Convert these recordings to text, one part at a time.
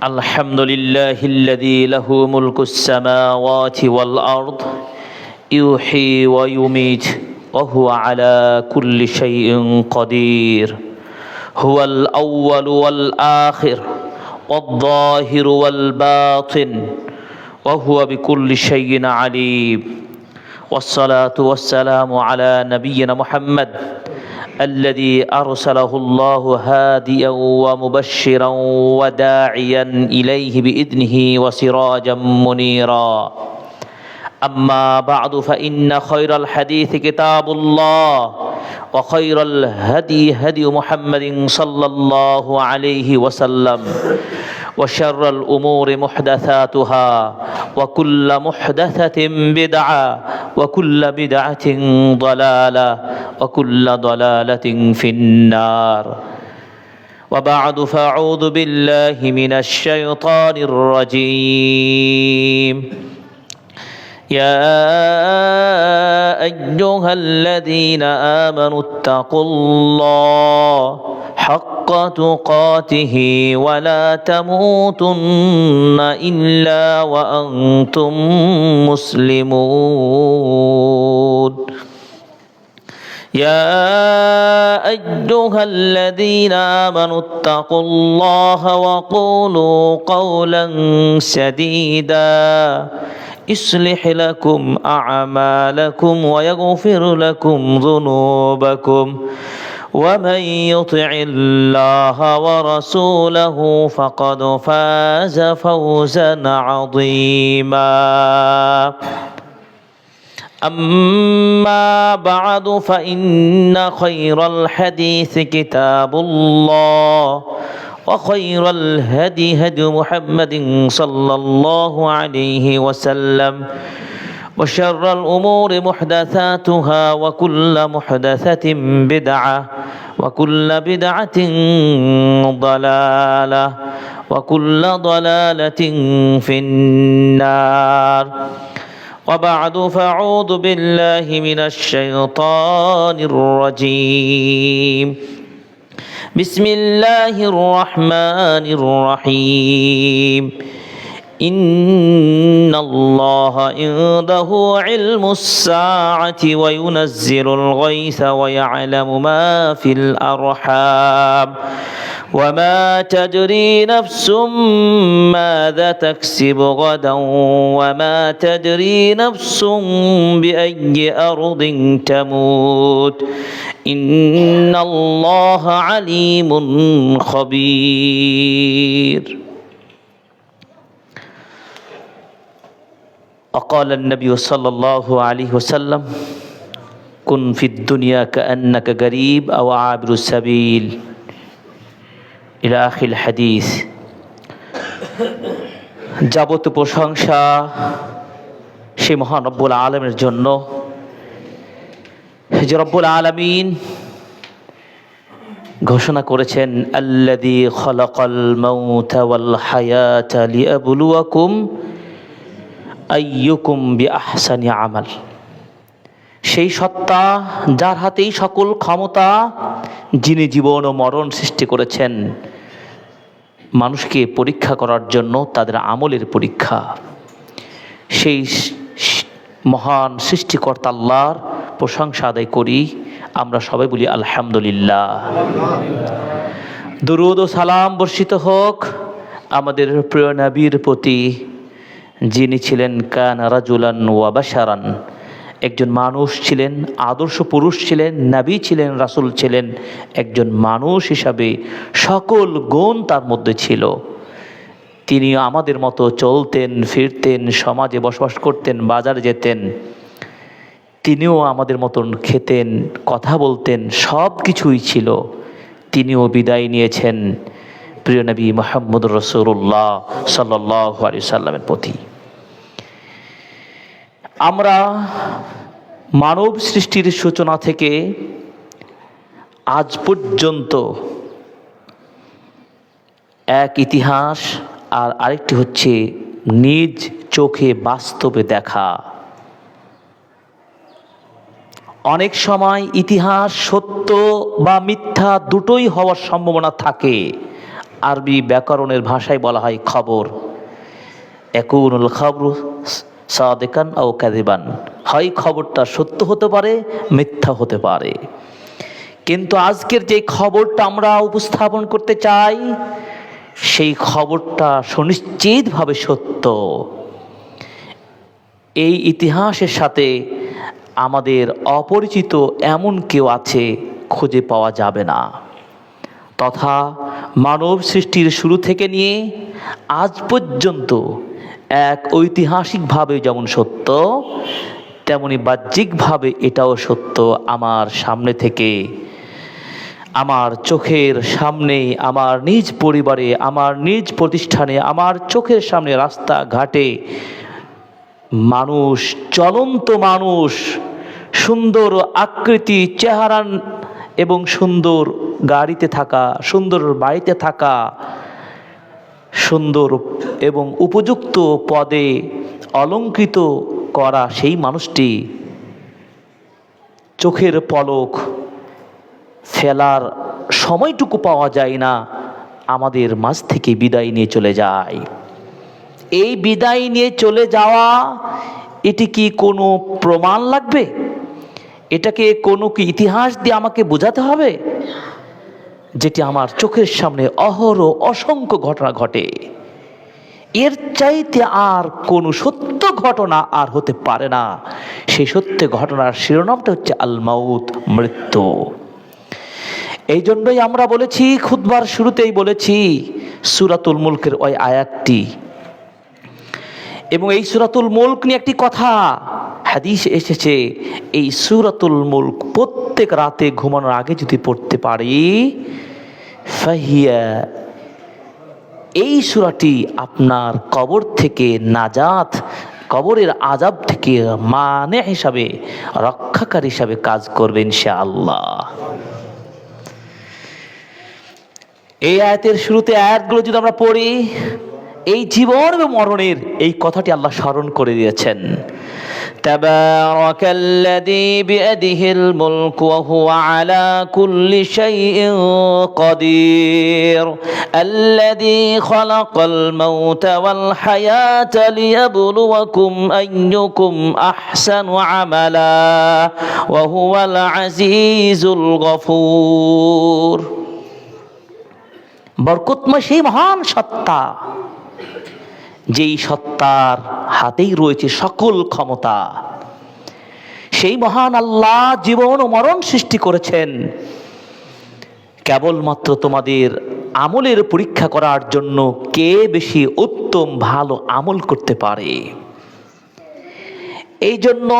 الحمد لله الذي له ملك السماوات والأرض يحيي ويميت وهو على كل شيء قدير. هو الأول والآخر والظاهر والباطن وهو بكل شيء عليم. والصلاة والسلام على نبينا محمد الذي أرسله الله هاديا ومبشرا وداعيا إليه بإذنه وسراجا منيرا. أما بعد فإن خير الحديث كتاب الله وخير الهدي هدي محمد صلى الله عليه وسلم وشر الأمور محدثاتها وكل محدثة بدعة وكل بدعة ضلالة وكل ضلالة في النار. وبعد فأعوذ بالله من الشيطان الرجيم. يا أيها الذين آمنوا اتقوا الله حق تقاته ولا تموتن إلا وأنتم مسلمون. يا أيها الذين آمنوا اتقوا الله وقولوا قولا سديدا يصلح لكم أعمالكم ويغفر لكم ذنوبكم ومن يطع الله ورسوله فقد فاز فوزا عظيما. أما بعد فإن خير الحديث كتاب الله وخير الهدي هدي محمد صلى الله عليه وسلم وشر الأمور محدثاتها وكل محدثة بدعة وكل بدعة ضلالة وكل ضلالة في النار. وبعد فأعوذ بالله من الشيطان الرجيم. بسم الله الرحمن الرحيم. إن الله عنده علم الساعة وينزل الغيث ويعلم ما في الأرحام وما تدري نفس ماذا تكسب غدا وما تدري نفس بأي أرض تموت إن الله عليم خبير. وقال النبي صلى الله عليه وسلم كن في الدنيا كأنك غريب أو عابر السبيل إلى آخر الحديث. যাবতীয় প্রশংসা সেই মহান রব্বুল আলামিনের জন্য যে রব্বুল আলামিন ঘোষণা করেছেন আল্লাযী খালাকাল মাউতা ওয়াল হায়াতা লিয়াবলুয়াকুম আইয়ুকুম বিআহসানি আমাল। সেই সত্তা যার হাতেই সকল ক্ষমতা, যিনি জীবন ও মরণ সৃষ্টি করেছেন মানুষকে পরীক্ষা করার জন্য, তাদের আমলের পরীক্ষা। সেই মহান সৃষ্টিকর্তা আল্লাহর প্রশংসা আদায় করি। আমরা সবাই বলি আলহামদুলিল্লাহ। দুরূদ ও সালাম বর্ষিত হোক আমাদের প্রিয় নবীর প্রতি, যিনি ছিলেন কানা রাজুলান ওয়া বাশারান, একজন মানুষ ছিলেন, আদর্শ পুরুষ ছিলেন, নবী ছিলেন, রাসূল ছিলেন। একজন মানুষ হিসাবে সকল গুণ তার মধ্যে ছিল। তিনি আমাদের মতো চলতেন, ফিরতেন, সমাজে বসবাস করতেন, বাজারে যেতেন। তিনিও আমাদের মতন খেতেন, কথা বলতেন, সব কিছুই ছিল। তিনিও বিদায় নিয়েছেন প্রিয় নবী মুহাম্মদুর রাসূলুল্লাহ সাল্লাল্লাহু আলাইহি সাল্লামের প্রতি। আমরা মানব সৃষ্টির সূচনা থেকে আজ পর্যন্ত এক ইতিহাস, আর আরেকটি হচ্ছে নিজ চোখে বাস্তবে দেখা। অনেক সময় ইতিহাস সত্য বা মিথ্যা দুটোই হওয়ার সম্ভাবনা থাকে, আরবি ব্যাকরণের ভাষায় বলা হয় খবর। ইয়াকুনুল খবরু সাদিকান আও কাযিবান, হয় খবরটা সত্য হতে পারে, মিথ্যা হতে পারে। কিন্তু আজকের যে খবরটা আমরা উপস্থাপন করতে চাই, সেই খবরটা সুনিশ্চিতভাবে সত্য। এই ইতিহাসের সাথে আমাদের অপরিচিত এমন কেউ আছে, খুঁজে পাওয়া যাবে না। তথা মানব সৃষ্টির শুরু থেকে নিয়ে আজ পর্যন্ত এক ঐতিহাসিকভাবে যেমন সত্য, তেমনি বাহ্যিকভাবে এটাও সত্য। আমার সামনে থেকে, আমার চোখের সামনে, আমার নিজ পরিবারে, আমার নিজ প্রতিষ্ঠানে, আমার চোখের সামনে রাস্তাঘাটে মানুষ, চলন্ত মানুষ, সুন্দর আকৃতি, চেহারা এবং সুন্দর গাড়িতে থাকা, সুন্দর বাড়িতে থাকা, সুন্দর এবং উপযুক্ত পদে অলঙ্কৃত করা সেই মানুষটি চোখের পলক ফেলার সময়টুকু পাওয়া যায় না, আমাদের মাঝ থেকে বিদায় নিয়ে চলে যায়। এই বিদায় নিয়ে চলে যাওয়া, এটি কি কোনো প্রমাণ লাগবে? এটাকে কোনো কি ইতিহাস দিয়ে আমাকে বোঝাতে হবে? যেটি আমার চোখের সামনে অহরহ অসংখ্য ঘটনা ঘটে। এর চাইতে আর কোনো সত্য ঘটনা আর হতে পারে না। সেই সত্য ঘটনার শিরোনামটা হচ্ছে আল মাউত, মৃত্যু। এই জন্যই আমরা বলেছি, খুতবার শুরুতেই বলেছি, সূরাতুল মুলকের ওই আয়াতটি, এবং এই সূরাতুল মুলক নিয়ে একটি কথা হাদিসে এসেছে, এই সূরাতুল মুলক প্রত্যেক রাতে ঘুমানোর আগে যদি পড়তে পারি, ফাহিয়া, এই সূরাটি আপনার কবর থেকে নাজাত, কবরের আযাব থেকে মানে হিসাবে, রক্ষাকারী হিসাবে কাজ করবে ইনশাআল্লাহ। এই আয়াতের শুরুতে আয়াতগুলো যদি আমরা পড়ি, এই জীবন এবং মরণের এই কথাটি আল্লাহ স্মরণ করে দিয়েছেন। তাবারাকাল্লাযী বিয়াদিহিল মুলক ওয়া হুয়া আলা কুল্লি শাইইন কাদির আল্লাযী খালাকাল মাউতা ওয়াল হায়াতা লিয়াবলুয়াকুম আইয়ুকুম আহসানু আমালা ওয়া হুয়াল আজিজুল গফুর। বরকতময় সেই মহান সত্তা, যেই সত্তার হাতেই রয়েছে সকল ক্ষমতা, সেই মহান আল্লাহ জীবন ও মরণ সৃষ্টি করেছেন কেবলমাত্র তোমাদের আমলের পরীক্ষা করার জন্য, কে বেশি উত্তম ভালো আমল করতে পারে। এই জন্য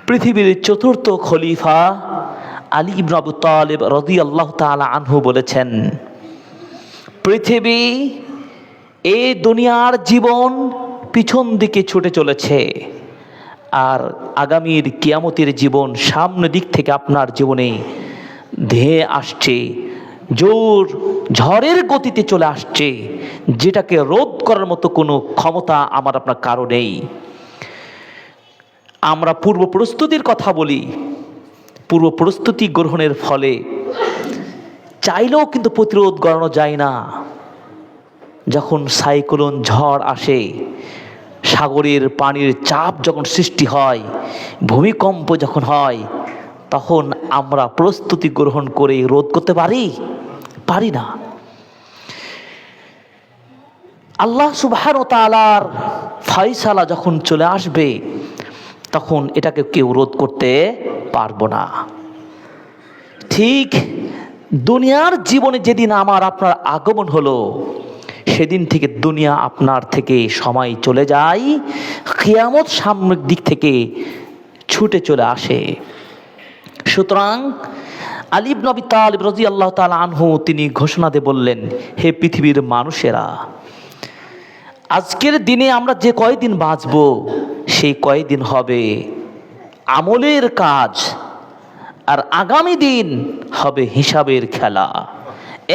পৃথিবীর চতুর্থ খলিফা আলী ইবনে আবু তালিব রাদিয়াল্লাহু তাআলা আনহু বলেছেন, পৃথিবী, এই দুনিয়ার জীবন পিছন দিকে ছুটে চলেছে, আর আগামীর কিয়ামতের জীবন সামনের দিক থেকে আপনার জীবনে ধেয়ে আসছে, জোর ঝড়ের গতিতে চলে আসছে, যেটাকে রোধ করার মতো কোনো ক্ষমতা আমার আপনার কারো নেই। আমরা পূর্ব প্রস্তুতির কথা বলি, পূর্ব প্রস্তুতি গ্রহণের ফলে চাইলেও কিন্তু প্রতিরোধ করানো যায় না। যখন সাইক্লোন ঝড় আসে, সাগরের পানির চাপ যখন সৃষ্টি হয়, ভূমিকম্প যখন হয়, তখন আমরা প্রস্তুতি গ্রহণ করে রোধ করতে পারি না। আল্লাহ সুবহানাহু ওয়া তাআলার ফয়সালা যখন চলে আসবে, তখন এটাকে কেউ রোধ করতে পারবো না। ঠিক দুনিয়ার জীবনে যেদিন আমার আপনার আগমন হলো, সেদিন থেকে দুনিয়া আপনার থেকে সময় চলে যায়, কিয়ামত সামনের দিক থেকে ছুটে চলে আসে। সুতরাং আলী ইবনে আবি তালিব রাদিয়াল্লাহু তাআলা আনহু তিনি ঘোষণা দিয়ে বললেন, হে পৃথিবীর মানুষেরা, আজকের দিনে আমরা যে কয়দিন বাঁচব, সেই কয়দিন হবে আমলের কাজ, আর আগামী দিন হবে হিসাবের খেলা।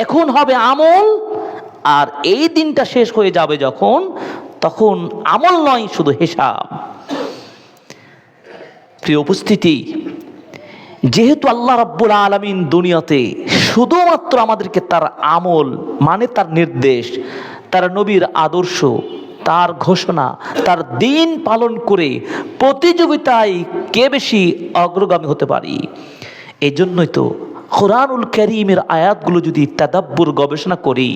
এখন হবে আমল, আর এই দিনটা শেষ হয়ে যাবে যখন, তখন আমল নয়, শুধু হিসাব। প্রিয় উপস্থিতি, যেহেতু আল্লাহ রাব্বুল আলামিন দুনিয়াতে শুধুমাত্র আমাদেরকে তার আমল মানে তার নির্দেশ, তার নবীর আদর্শ, তার ঘোষণা, তার দিন পালন করে প্রতিযোগিতায় কে বেশি অগ্রগামী হতে পারি, এই জন্যই তো কোরআনুল কারীমের আয়াতগুলো যদি তাদাব্বুর গবেষণা করি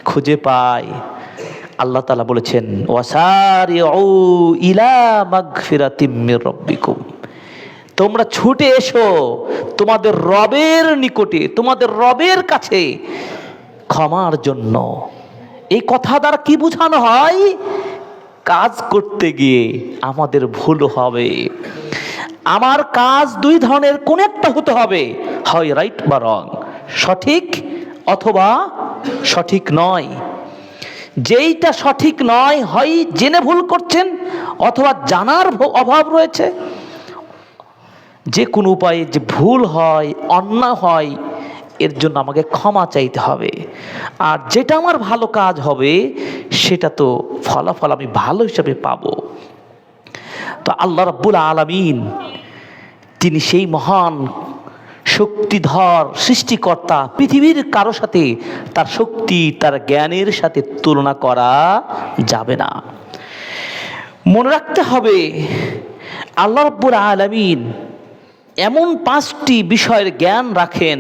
খুঁজে পাই, আল্লাহ তাআলা বলেছেন ওয়াসারিউ ইলা মাগফিরাতিম মির রাব্বিকুম, তোমরা ছুটে এসো তোমাদের রবের নিকটে, তোমাদের রবের কাছে ক্ষমার জন্য। এই কথা দ্বারা কি বোঝানো হয়? কাজ করতে গিয়ে আমাদের ভুল হবে, আমার কাজ দুই ধরনের কোন একটা হতে হবে, হয় রাইট বা রং, সঠিক অথবা সঠিক নয়। যেইটা সঠিক নয় হয় জেনে ভুল করছেন অথবা জানার অভাব রয়েছে। যে কোনো উপায়ে যে ভুল হয়, অন্যায় হয়, এর জন্য আমাকে ক্ষমা চাইতে হবে। আর যেটা আমার ভালো কাজ হবে সেটা তো ফলাফল আমি ভালো হিসাবে পাবো। তো আল্লাহ রাব্বুল আলামিন তিনি সেই মহান শক্তিধর সৃষ্টিকর্তা, পৃথিবীর কারো সাথে তার শক্তি তার জ্ঞানের সাথে তুলনা করা যাবে না। মনে রাখতে হবে আল্লাহ রাব্বুল আলামিন এমন 5টি বিষয়ের জ্ঞান রাখেন,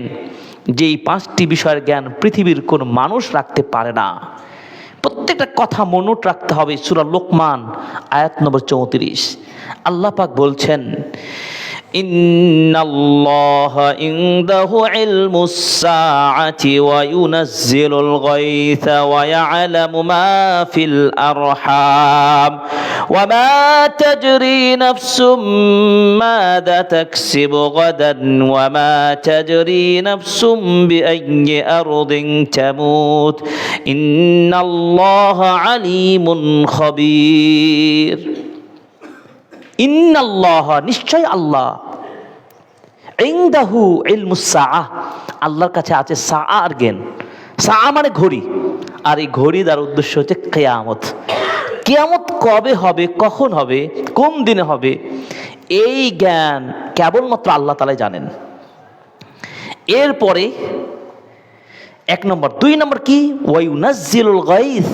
যেই 5টি বিষয়ের জ্ঞান পৃথিবীর কোন মানুষ রাখতে পারে না। প্রত্যেকটা কথা মনোট রাখতে হবে। সূরা লোকমান আয়াত নম্বর 34 আল্লাহ পাক বলছেন ইন্নাল্লাহা ইনদাহু ইলমুস সাআতি ওয়া ইউনাজ্জিলুল গায়থা ওয়া ইয়ালামু মা ফিল আরহাম ওয়া মা তাজরি নাফসুম মাযা তাকসিবু গাদান ওয়া মা তাজরি নাফসুম বিআইয়ি আরদিন তামুত ইন্নাল্লাহা আলিমুন খাবীর। ইন্নাল্লাহ নিশ্চয় আল্লাহ, ইনদাহু ইলমুস সাআহ আল্লাহর কাছে আছে সাআর জ্ঞান। সাআ মানে ঘড়ি, আর এই ঘড়ি দ্বারা উদ্দেশ্য হচ্ছে কিয়ামত। কিয়ামত কবে হবে, কখন হবে, কোন দিনে হবে, এই জ্ঞান কেবলমাত্র আল্লাহ তাআলাই জানেন। এরপরে 1 নম্বর। 2 নম্বর কি? ওয়া ইউনাজ্জিলুল গায়থ,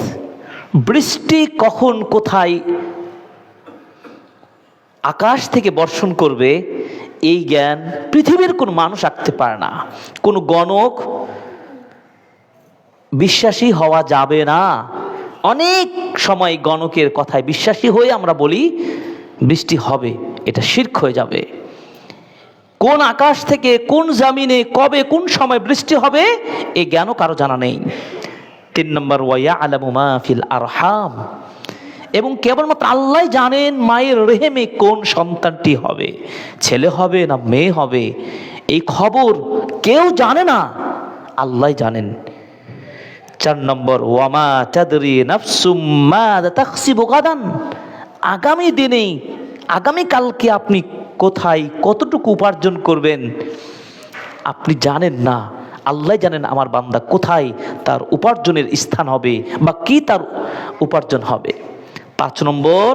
বৃষ্টি কখন কোথায় আকাশ থেকে বর্ষণ করবে এই জ্ঞান পৃথিবীর কোন মানুষ রাখতে পারে না। কোন গণক বিশ্বাসী হওয়া যাবে না। অনেক সময় গণকের কথায় বিশ্বাসী হয়ে আমরা বলি বৃষ্টি হবে, এটা শিরক হয়ে যাবে। কোন আকাশ থেকে কোন জমিনে কবে কোন সময় বৃষ্টি হবে এই জ্ঞানও কারো জানা নেই। 3 নম্বর ওয়া ইয়ালামু মা ফিল আরহাম, এবং কেবলমাত্র আল্লাহ জানেন মায়ের রেহেমে কোন সন্তানটি হবে, ছেলে হবে না মেয়ে হবে, এই খবর কেউ জানে না, আল্লাহ জানেন। 4 নম্বর ওয়া মা তাদরি নাফসুম মাযা তাকসিবু গাদান, আগামী দিনে আগামীকালকে আপনি কোথায় কতটুকু উপার্জন করবেন আপনি জানেন না, আল্লাহ জানেন আমার বান্দা কোথায় তার উপার্জনের স্থান হবে বা কি তার উপার্জন হবে। 5 নম্বর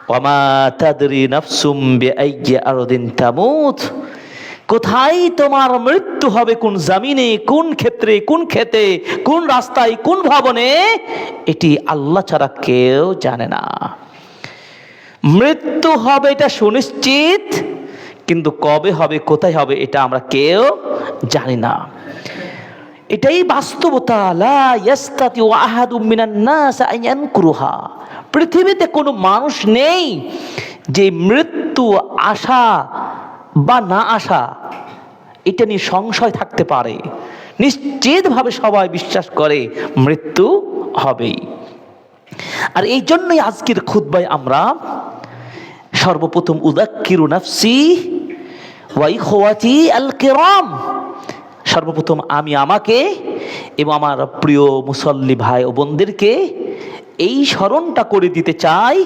ওয়া মা তাদরি নাফসুম বিআইয়ি আরদিন তামুত, কোথায় তোমার মৃত্যু হবে, কোন জমিনে, কোন ক্ষেত্রে, কোন খেতে, কোন রাস্তায়, কোন ভবনে, এটি আল্লাহ ছাড়া কেউ জানে না। মৃত্যু হবে এটা সুনিশ্চিত, কিন্তু কবে হবে কোথায় হবে এটা আমরা কেউ জানি না। এটাই বাস্তবতা। লা ইয়াস্তাতিউ আহাদুম মিনান নাস আন ইয়ানকুরুহা, পৃথিবীতে কোনো মানুষ নেই যে মৃত্যু আসা বা না আসা এটা নিয়ে সংশয় থাকতে পারে। নিশ্চিতভাবে সবাই বিশ্বাস করে মৃত্যু হবেই। আর এই জন্যই আজকের খুতবায় আমরা সর্বপ্রথম উযাক্কিরু নাফসি ওয়া ইখওয়াতি আল কিরাম, সর্বপ্রথম আমি আমাকে এবং আমার প্রিয় মুসল্লি ভাই ও বোনদেরকে এই স্মরণটা করে দিতে চাই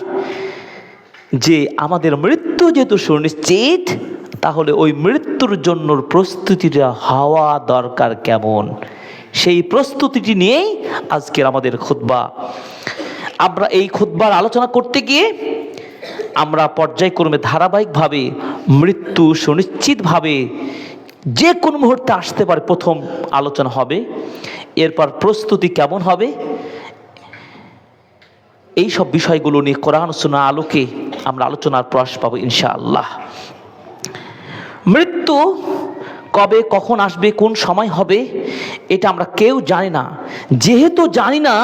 যে আমাদের মৃত্যু যেহেতু সুনিশ্চিত, তাহলে ওই মৃত্যুর জন্য প্রস্তুতিটা হওয়া দরকার কেমন, সেই প্রস্তুতিটি নিয়েই আজকের আমাদের খুতবা। আমরা এই খুতবার আলোচনা করতে গিয়ে আমরা পর্যায়ক্রমে ধারাবাহিকভাবে মৃত্যু সুনিশ্চিতভাবে যে কোনো মুহূর্তে আসতে পারে প্রথম আলোচনা হবে। এরপর প্রস্তুতি কেমন হবে, এই সব বিষয়গুলো নিয়ে কোরআন সুন্নাহ আলোকে আমরা আলোচনার প্রয়াস পাবো ইনশাআল্লাহ। মৃত্যু কবে কখন আসবে, কোন সময় হবে, এটা আমরা কেউ জানি না। যেহেতু জানি না,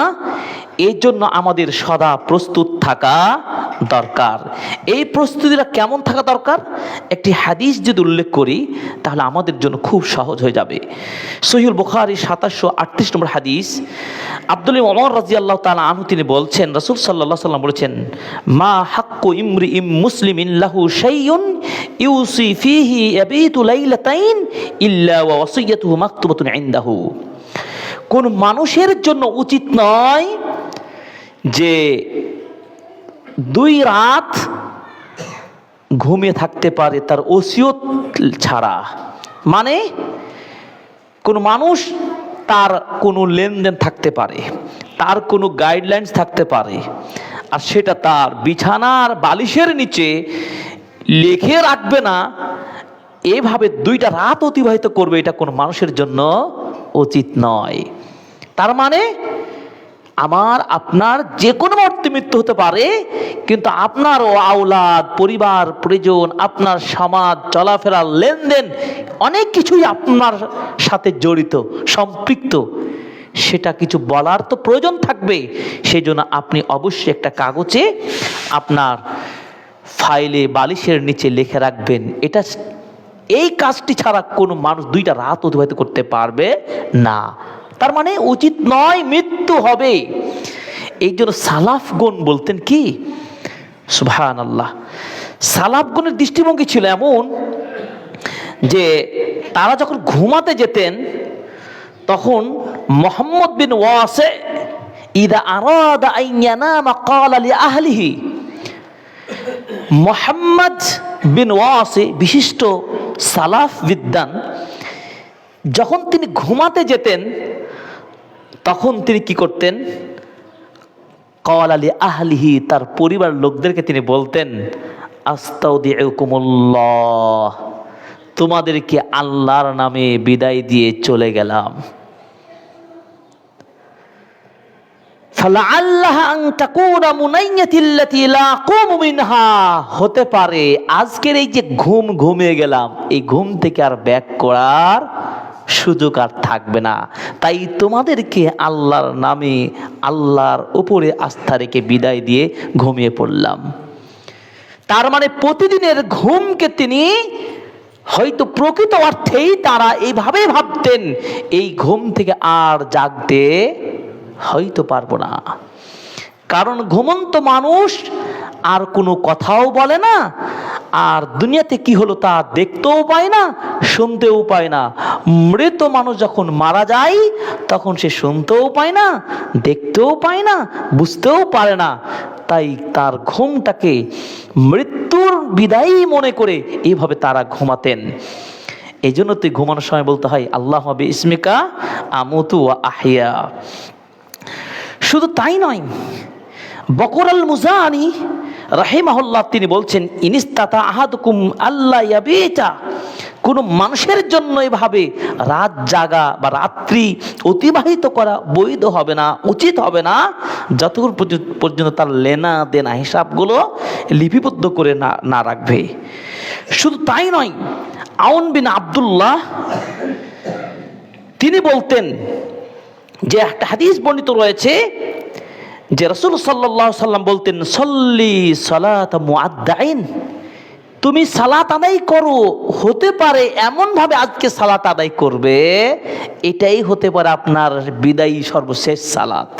এই জন্য আমাদের সদা প্রস্তুত থাকা দরকার। এই প্রস্তুতিটা কেমন থাকা দরকার, একটি হাদিস যদি উল্লেখ করি তাহলে আমাদের জন্য খুব সহজ হয়ে যাবে। সহিহুল বুখারী 2738 নম্বর হাদিস, আব্দুল্লাহ ওমর রাদিয়াল্লাহু তাআলা আনহু তিনি বলছেন, রাসূল সাল্লাল্লাহু আলাইহি ওয়াসাল্লাম বলেছেন, মা হাক্কু ইমরিইম মুসলিমিন লাহু শাইউন ইউসি ফিহি ইয়াবিতু লাইলাতাইন ইল্লা ওয়া ওয়াসিয়াতুহু মাকতুবাতুন ইনদাহু। কোন মানুষের জন্য উচিত নয় যে 2 রাত ঘুমিয়ে থাকতে পারে তার ওসিয়ত ছাড়া। মানে কোন মানুষ, তার কোনো লেনদেন থাকতে পারে, তার কোনো গাইডলাইন্স থাকতে পারে, আর সেটা তার বিছানার বালিশের নিচে লিখে রাখবে না, এভাবে 2টা রাত অতিবাহিত করবে, এটা কোনো মানুষের জন্য উচিত নয়। তার মানে আমার আপনার যে কোনো মুহূর্তে মৃত্যু হতে পারে, কিন্তু আপনার ও আওলাদ, পরিবার পরিজন, আপনার সমাজ, চলাফেরা, লেনদেন, অনেক কিছুই আপনার সাথে জড়িত, সম্পৃক্ত। সেটা কিছু বলার তো প্রয়োজন থাকবে। সেই জন্য আপনি অবশ্যই একটা কাগজে আপনার ফাইলে বালিশের নিচে লিখে রাখবেন। এই কাজটি ছাড়া কোনো মানুষ 2টা রাত অতিবাহিত করতে পারবে না। তার মানে উচিত নয়, মৃত্যু হবে। এই জন্য সালাফগণ বলতেন কি, সুবহানাল্লাহ, সালাফগণের দৃষ্টিভঙ্গি ছিল এমন যে তারা যখন ঘুমাতে যেতেন তখন মুহাম্মদ বিন ওয়াসি ইদা আরাদা আন ইয়ানামা ক্বালা লি আহলিহি, মুহাম্মদ বিন ওয়াসি বিশিষ্ট সালাফ বিদ্বান, যখন তিনি ঘুমাতে যেতেন তখন তিনি কি করতেন, ক্বালা লি আহলিহি, তার পরিবার লোকদেরকে তিনি বলতেন, আস্তাউদিউকুমুল্লাহ, তোমাদেরকে আল্লাহর নামে বিদায় দিয়ে চলে গেলাম। ফালাআল্লাহা আন তাকুনা মুনাইয়াতিল্লাতী লা আকুমু মিনহা, হতে পারে আজকের এই যে ঘুমিয়ে গেলাম, এই ঘুম থেকে আর ব্যাক করার সুযোগ আর থাকবে না, তাই তোমাদেরকে আল্লাহর নামে, আল্লাহর উপরে আস্থা রেখে বিদায় দিয়ে ঘুমিয়ে পড়লাম। তার মানে প্রতিদিনের ঘুমকে তিনি হয়তো প্রকৃত অর্থেই তারা এইভাবে ভাবতেন, এই ঘুম থেকে আর জাগতে হয়তো পারবো না। কারণ ঘুমন্ত মানুষ আর কোনো কথাও বলে না, আর দুনিয়াতে কি হলো তা দেখতেও পায় না, শুনতেও পায় না। মৃত মানুষ যখন মারা যায় তখন সে শুনতেও পায় না, দেখতেও পায় না, বুঝতেও পারে না। তাই তার ঘুমটাকে মৃত্যুর বিদায়ী মনে করে এইভাবে তারা ঘুমাতেন। এই জন্য তুই ঘুমানোর সময় বলতে হয়, আল্লাহ বিইসমিকা আমুতু ওয়া আহইয়া। শুধু তাই নয়, বকর আল মুজানি রাহিমাহুল্লাহ তিনি বলছেন, ইনিস্তাতা আহাদুকুম আল্লাহ ইয়াবিতা, কোন মানুষের জন্য এভাবে রাত জাগা বা রাত্রি অতিবাহিত করা বৈধ হবে না, উচিত হবে না, যতক্ষণ পর্যন্ত তার লেনা দেনা হিসাবগুলো লিপিবদ্ধ করে না রাখবে। শুধু তাই নয়, আউন বিন আব্দুল্লাহ তিনি বলতেন যে একটা হাদিস বর্ণিত রয়েছে যে রাসূল সাল্লাল্লাহু আলাইহি সাল্লাম বলতেন, সল্লি সালাত মুআদ্দাইন, তুমি সালাত আদায় করো। হতে পারে এমন ভাবে আজকে সালাত আদায় করবে, এটাই হতে পারে আপনার বিদায়ী সর্বশেষ সালাত।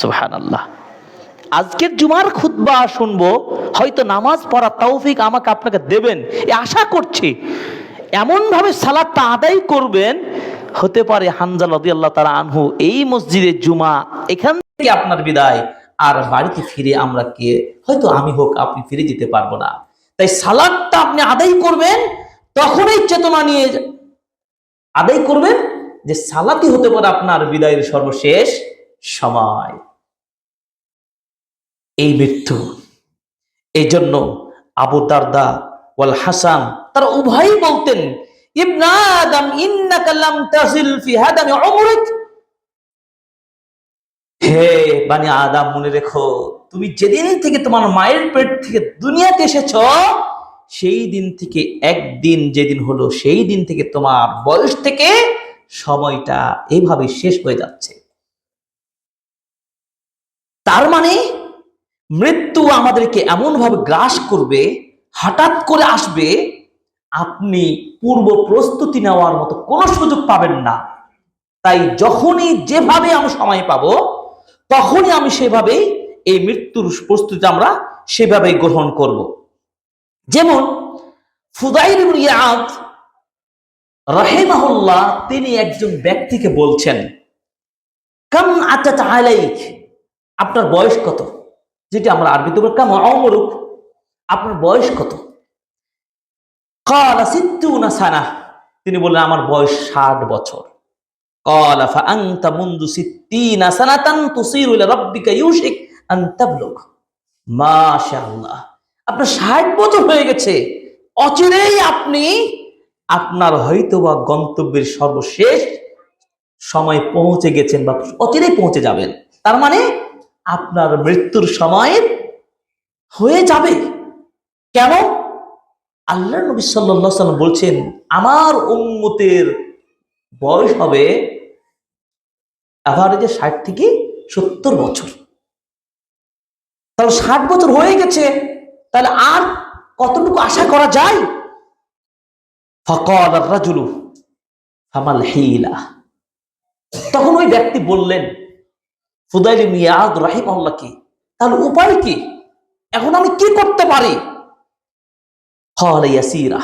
সুবহানাল্লাহ। আজকের জুমার খুতবা শুনবো, হয়তো নামাজ পড়ার তৌফিক আমাকে আপনাকে দেবেন এই আশা করছি। এমন ভাবে সালাতটা আদায় করবেন, হতে পারে হানজালা রাদিয়াল্লাহু তাআলা আনহু এই মসজিদে জুমা, এখান থেকে আপনার বিদায়, আর বাড়িতে ফিরে আমরা কে, হয়তো আমি হোক আপনি ফিরে যেতে পারবো না। তাই সালাতটা আপনি আদায় করবেন, তখনই চেতনা নিয়ে আদায় করবেন যে সালাতই হতে পারে আপনার বিদায়ের সর্বশেষ সময়। এই মৃত্যু, এই জন্য আবু দারদা ওয়াল হাসান তারা উভয়ই বলতেন, ইবনা আদম ইন্নাকা লাম তাজিল ফি হাদামি উমরিক, হে বানি আদম মনে রেখো, তুমি যেদিন থেকে তোমার মায়ের পেট থেকে দুনিয়াতে এসেছো সেই দিন থেকে একদিন যেদিন হলো সেই দিন থেকে তোমার বয়স থেকে সময়টা এইভাবে শেষ হয়ে যাচ্ছে। তার মানে মৃত্যু আমাদেরকে এমন ভাবে গ্রাস করবে, হঠাৎ করে আসবে, আপনি পূর্ব প্রস্তুতি নেওয়ার মতো কোনো সুযোগ পাবেন না। তাই যখনই যেভাবে আমি সময় পাবো তখনই আমি সেভাবেই এই মৃত্যুর প্রস্তুতি আমরা সেভাবেই গ্রহণ করব। যেমন ফুদাইল ইবনে ইয়াদ রাহিমাহুল্লাহ তিনি একজন ব্যক্তিকে বলছেন, কাম আতাত আলাইক, আপনার বয়স কত, যেটি আমরা আরবিতে বলি কাম উমরুক, আপনার বয়স কত? ক্বালা সিত্তুনা সানা, তিনি বললেন আমার বয়স 60 বছর। ক্বালা ফাআনতা মুনযু সিত্তিনা সানাতান তুসিরু ইলা রাব্বিকা ইউশিক আন তাবলুগ, মাশাআল্লাহ, আপনার 60 বছর হয়ে গেছে, অচিরেই আপনি আপনার হয়তোবা গন্তব্যের সর্বশেষ সময় পৌঁছে গেছেন বা অচিরেই পৌঁছে যাবেন। তার মানে আপনার মৃত্যুর সময় হয়ে যাবে। কেন? আল্লাহর নবী সাল্লাল্লাহু আলাইহি ওয়াসাল্লাম বলছেন আমার উম্মতের বয়স হবে এভারেজে 60 থেকে 70 বছর। তাহলে 60 বছর হয়ে গেছে, তাহলে আর কতটুকু আশা করা যায়? ফাকাল আর-রাজুলু ফামাল হিলা, তখন ওই ব্যক্তি বললেন ফুদাইল ইবনে ইয়াদ রাহিমাহুল্লাহকে, তাহলে উপায় কি, এখন আমি কি করতে পারি? ক্বালা ইয়াসীরা,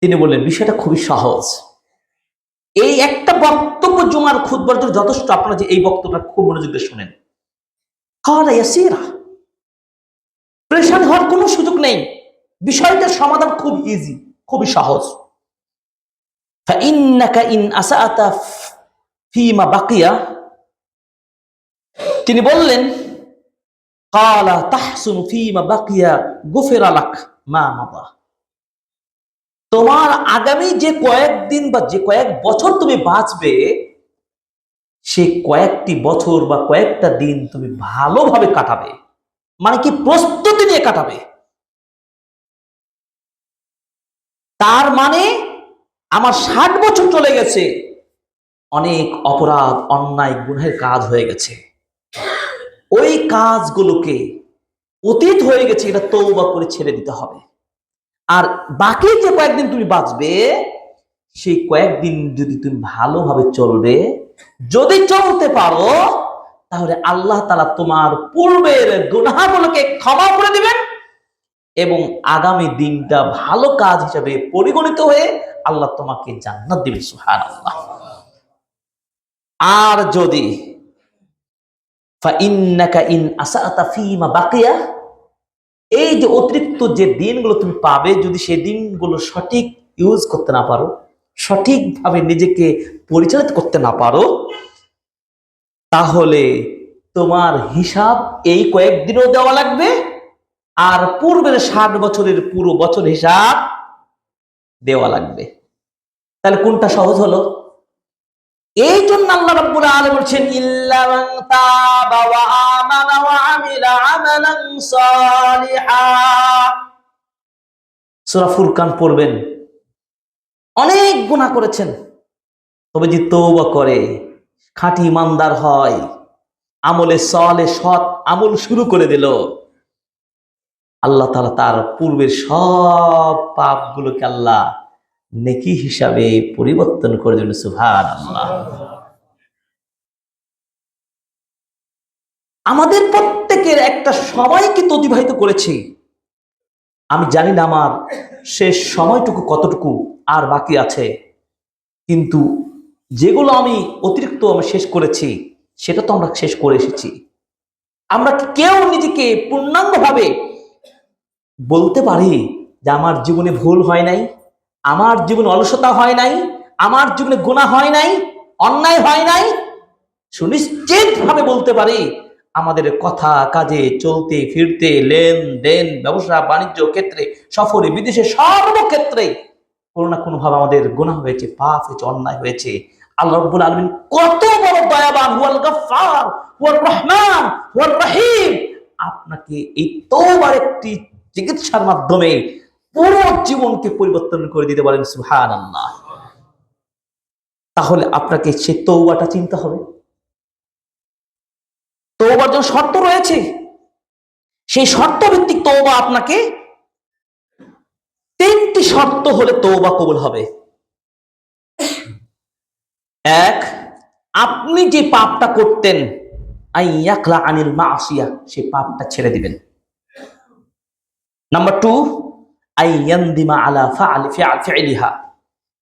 তিনি বললেন বিষয়টা খুবই সহজ। এই একটা বক্তব্য জুমার খুতবার জন্য যথেষ্ট, আপনারা যে এই বক্তব্যটা খুব মনোযোগ দিয়ে শুনেন। ক্বালা ইয়াসীরা, পরেশান হওয়ার কোনো সুযোগ নেই, বিষয়টার সমাধান খুব ইজি, খুবই সহজ। ফাইন্নাকা ইন আসাআতা ফীমা বাকিয়া, তিনি বললেন ক্বালা তাহসুনু ফীমা বাকিয়া গুফিরা লাক মা মাদা, তোমার আগামী যে কয়েকদিন বা যে কয়েক বছর তুমি বাঁচবে সে কয়েকটি বছর বা কয়েকটা দিন তুমি ভালোভাবে কাটাবে, মানে কি প্রস্তুতি নিয়ে কাটাবে। তার মানে আমার 60 বছর চলে গেছে, অনেক অপরাধ অন্যায় গুনাহের কাজ হয়ে গেছে, ওই কাজগুলোকে অতীত হয়ে গেছে, এটা তওবা করে ছেড়ে দিতে হবে। আর বাকি যে কয়েকদিন তুমি বাঁচবে সেই কয়েকদিন যদি তুমি ভালোভাবে চলবে, যদি চলতে পারো, তাহলে আল্লাহ তাআলা তোমার পূর্বের গুনাহগুলোকে ক্ষমা করে দিবেন এবং আগামী দিনটা ভালো কাজ হিসেবে পরিগণিত হয়ে আল্লাহ তোমাকে জান্নাত দিবেন। সুবহানাল্লাহ। আর যদি ফাইন্নাকা ইন আসাআতা ফীমা বাকিয়া, এই যে অতিরিক্ত যে দিনগুলো তুমি পাবে, যদি সেই দিনগুলো সঠিক ইউজ করতে না পারো, সঠিকভাবে নিজেকে পরিচালিত করতে না পারো, তাহলে তোমার হিসাব এই কয়েকদিনও দেওয়া লাগবে, আর পূর্বের 60 বছরের পুরো বছর হিসাব দেওয়া লাগবে। তাহলে কোনটা সহজ হলো? এই জন্য আল্লাহ রাব্বুল আলামিন বলেছেন ইল্লা মান তাবা ওয়া আমানা ওয়া আমিলা আমালান সালিহা। সূরা ফুরকান পড়বেন, অনেক গুনাহ করেছেন, তবে যে তওবা করে, খাঁটি ইমানদার হয়, আমলে সালেহ সৎ আমল শুরু করে দিল, আল্লাহ তাআলা তার পূর্বের সব পাপগুলোকে আল্লাহ নেকি হিসাবে পরিবর্তন করে দেবেন। সুবহানাল্লাহ। আমাদের প্রত্যেকের একটা সময় কিন্তু অতিবাহিত করেছি, আমি জানি না আমার শেষ সময়টুকু কতটুকু আর বাকি আছে, কিন্তু যেগুলো আমি অতিরিক্ত আমি শেষ করেছি সেটা তো আমরা শেষ করে এসেছি। আমরা কেউ নিজেকে পূর্ণাঙ্গভাবে বলতে পারি যে আমার জীবনে ভুল হয় নাই, আমার জীবনে অলসতা হয় নাই, আমার জীবনে গুনাহ হয় নাই, অন্যায় হয় নাই? সুনিশ্চিত ভাবে বলতে পারি আমাদের কথা কাজে, চলতে ফিরতে, লেনদেন, ব্যবসা বাণিজ্য ক্ষেত্রে, সফরে বিদেশে, সর্বক্ষেত্রে কোনো না কোনো ভাবে আমাদের গুনাহ হয়েছে, পাপ হয়েছে, অন্যায় হয়েছে। আল্লাহ রাব্বুল আলামিন কত বড় দয়াবান, হুয়াল গাফফার, হুয়ার রহমান, হুয়ার রহিম। আপনাকে এই তওবার একটি চিকিৎসার মাধ্যমে পুরো জীবনকে পরিবর্তন করে দিতে পারেন। সুবহানাল্লাহ। তাহলে আপনাকে সেই তওবাটা চিনতে হবে। তওবার জন্য শর্ত রয়েছে, সেই শর্ত ভিত্তিক তওবা। আপনাকে 3টি শর্ত হলে তওবা কবুল হবে। এক, আপনি যে পাপটা করতেন, আইয়াকলা আনিল মাসিয়া, সেই পাপটা ছেড়ে দিবেন। নাম্বার 2, আইয়ান্দিমা আলা ফিআলিহা,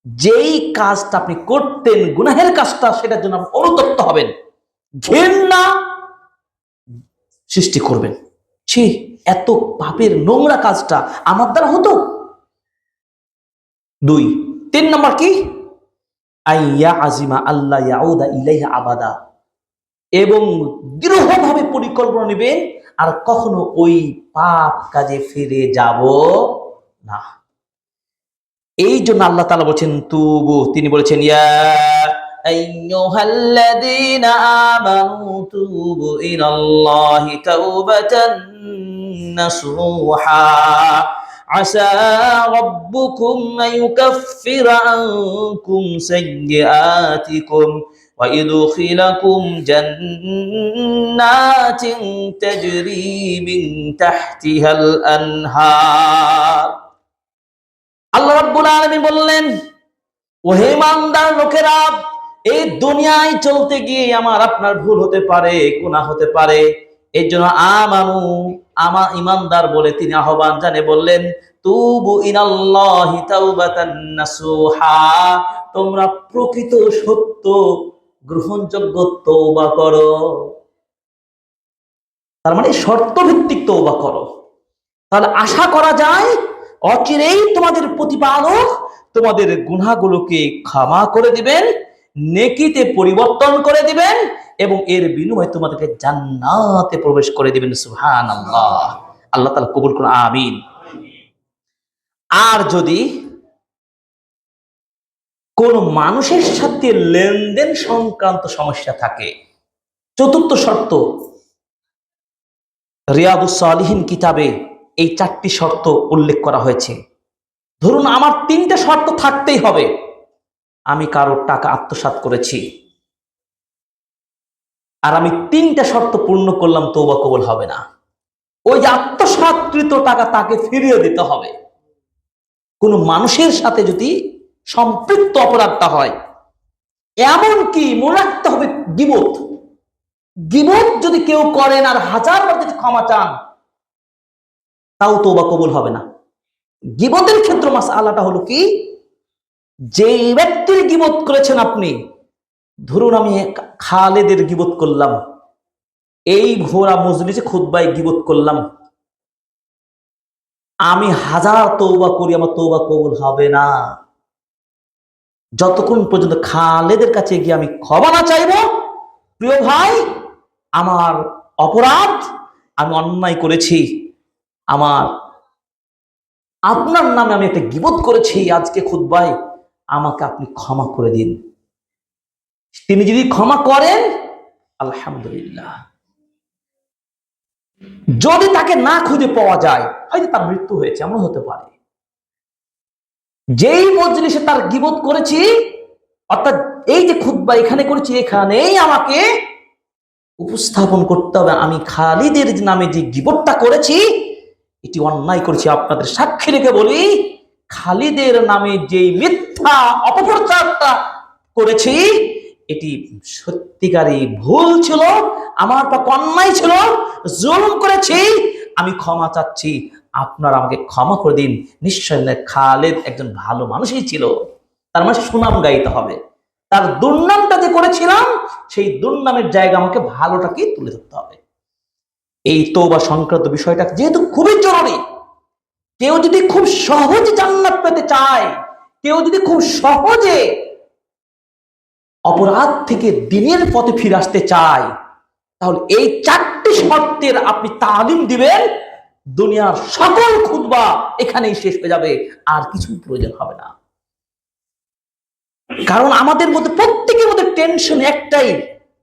যেই কাজটা আপনি করতেন, গুনাহের কাজটা, সেটার জন্য আপনি অনুতপ্ত হবেন, ঘৃণা সৃষ্টি করবেন। ছি, এত পাপের নোংরা কাজটা আমার দ্বারা হতো। 2, 3 নাম্বার কি, আইয়া আজিমা আল্লাহ ইয়াউদা ইলাইহা আবাদা, এবং দৃঢ়ভাবে পরিকল্পনা নেবেন আর কখনো ওই পাপ কাজে ফিরে যাব না। এই জন্য আল্লাহ তাআলা বলেছেন তুবু, তিনি বলেছেন ইয়া আইয়ুহাল্লাযীনা আমানু তুবু ইলাল্লাহি তাওবাতান নাসুহা আসা রাব্বুকুম আইয়ুকাফিরা আনকুম সাইয়্যাতিকুম ওয়া ইউদখিলাকুম জান্নাতিন তাজরি মিন তাহতিহাল আনহার। আল্লাহ রাব্বুল আলামিন বললেন, ওহে ইমানদার লোকেরা, এই দুনিয়ায় চলতে গিয়ে আমার আপনার ভুল হতে পারে, গুনাহ হতে পারে। এই জন্য আমানু, ইমানদার বলে তিনি আহ্বান জানে বললেন, তুবু ইনাল্লাহি তাওবাতান নাসুহা, তোমরা প্রকৃত সত্য গ্রহণযোগ্য তওবা করো। তার মানে শর্ত ভিত্তিক তওবা করো। তাহলে আশা করা যায় অচিরেই তোমাদের প্রতিপালক তোমাদের গুনাহগুলোকে ক্ষমা করে দিবেন, নেকিতে পরিবর্তন করে দিবেন এবং এর বিনিময়ে তোমাদেরকে জান্নাতে প্রবেশ করে দিবেন। সুবহানাল্লাহ। আল্লাহ তাআলা কবুল করুন, আমিন। আর যদি কোন মানুষের সাথে লেনদেন সংক্রান্ত সমস্যা থাকে, 4র্থ শর্ত, রিয়াদুস সালিহিন কিতাবে এই 4টি শর্ত উল্লেখ করা হয়েছে। ধরুন আমার 3টে শর্ত থাকতেই হবে। আমি কারোর টাকা আত্মসাৎ করেছি আর আমি 3টে শর্ত পূর্ণ করলাম, তওবা কবুল হবে না। ওই যে আত্মসাৎকৃত টাকা তাকে ফিরিয়ে দিতে হবে। কোন মানুষের সাথে যদি সম্পৃক্ত অপরাধটা হয়, এমনকি মনে রাখতে হবে গীবত যদি কেউ করেন আর 1000বার যদি ক্ষমা চান, তাও তওবা কবুল হবে না। গীবতের ক্ষেত্রে মাসআলাটা হলো কি, যে ব্যক্তির গীবত করেছেন আপনি, ধরুন আমি খালেদের গীবত করলাম, এই ঘোরা মজলিসে খুতবায় গীবত করলাম, আমি 1000 তওবা করি, আমার তওবা কবুল হবে না যতক্ষণ পর্যন্ত খালেদের কাছে গিয়ে আমি ক্ষমা না চাইব। প্রিয় ভাই, আমার অপরাধ, আমি অন্যায় করেছি, আপনার নামে আমি একটা গীবত করেছি আজকে খুতবায়, আমাকে আপনি ক্ষমা করে দিন। তিনি যদি ক্ষমা করেন আলহামদুলিল্লাহ। যদি তাকে না খুঁজে পাওয়া যায়, হয়তো তার মৃত্যু হয়েছে, এমন হতে পারে। যেই মজলিসে তার গীবত করেছি, অর্থাৎ এই যে খুতবা এখানে করেছি, এখানেই আমাকে উপস্থাপন করতে হবে আমি খালিদের নামে যে গীবতটা করেছি, এটি অন্যায় করেছি। আপনাদের সাক্ষী রেখে বলি, খালিদের নামে যে মিথ্যা অপপ্রচারটা করেছি, এটি সত্যিকারই ভুল ছিল, আমার পক্ষে অন্যায় ছিল, জুলুম করেছি, আমি ক্ষমা চাচ্ছি, আপনারা আমাকে ক্ষমা করে দিন। নিশ্চয় খালেদ একজন ভালো মানুষই ছিল, তার মানে সুনাম গাইতে হবে। তার দুর্নামটা যে করেছিলাম, সেই দুর্নামের জায়গা আমাকে ভালোটাকে তুলে ধরতে হবে। এই তওবা সংক্রান্ত বিষয়টা যেহেতু খুবই জরুরি, কেউ যদি খুব সহজে জান্নাত পেতে চায়, কেউ যদি খুব সহজে অপরাধ থেকে দিনের পথে ফিরে আসতে চায়, তাহলে এই 4টি শর্তের আপনি তালিম দিবেন, দুনিয়ার সকল খুতবা এখানেই শেষ হয়ে যাবে, আর কিছুই প্রয়োজন হবে না। কারণ আমাদের মধ্যে প্রত্যেকের মধ্যে টেনশন একটাই,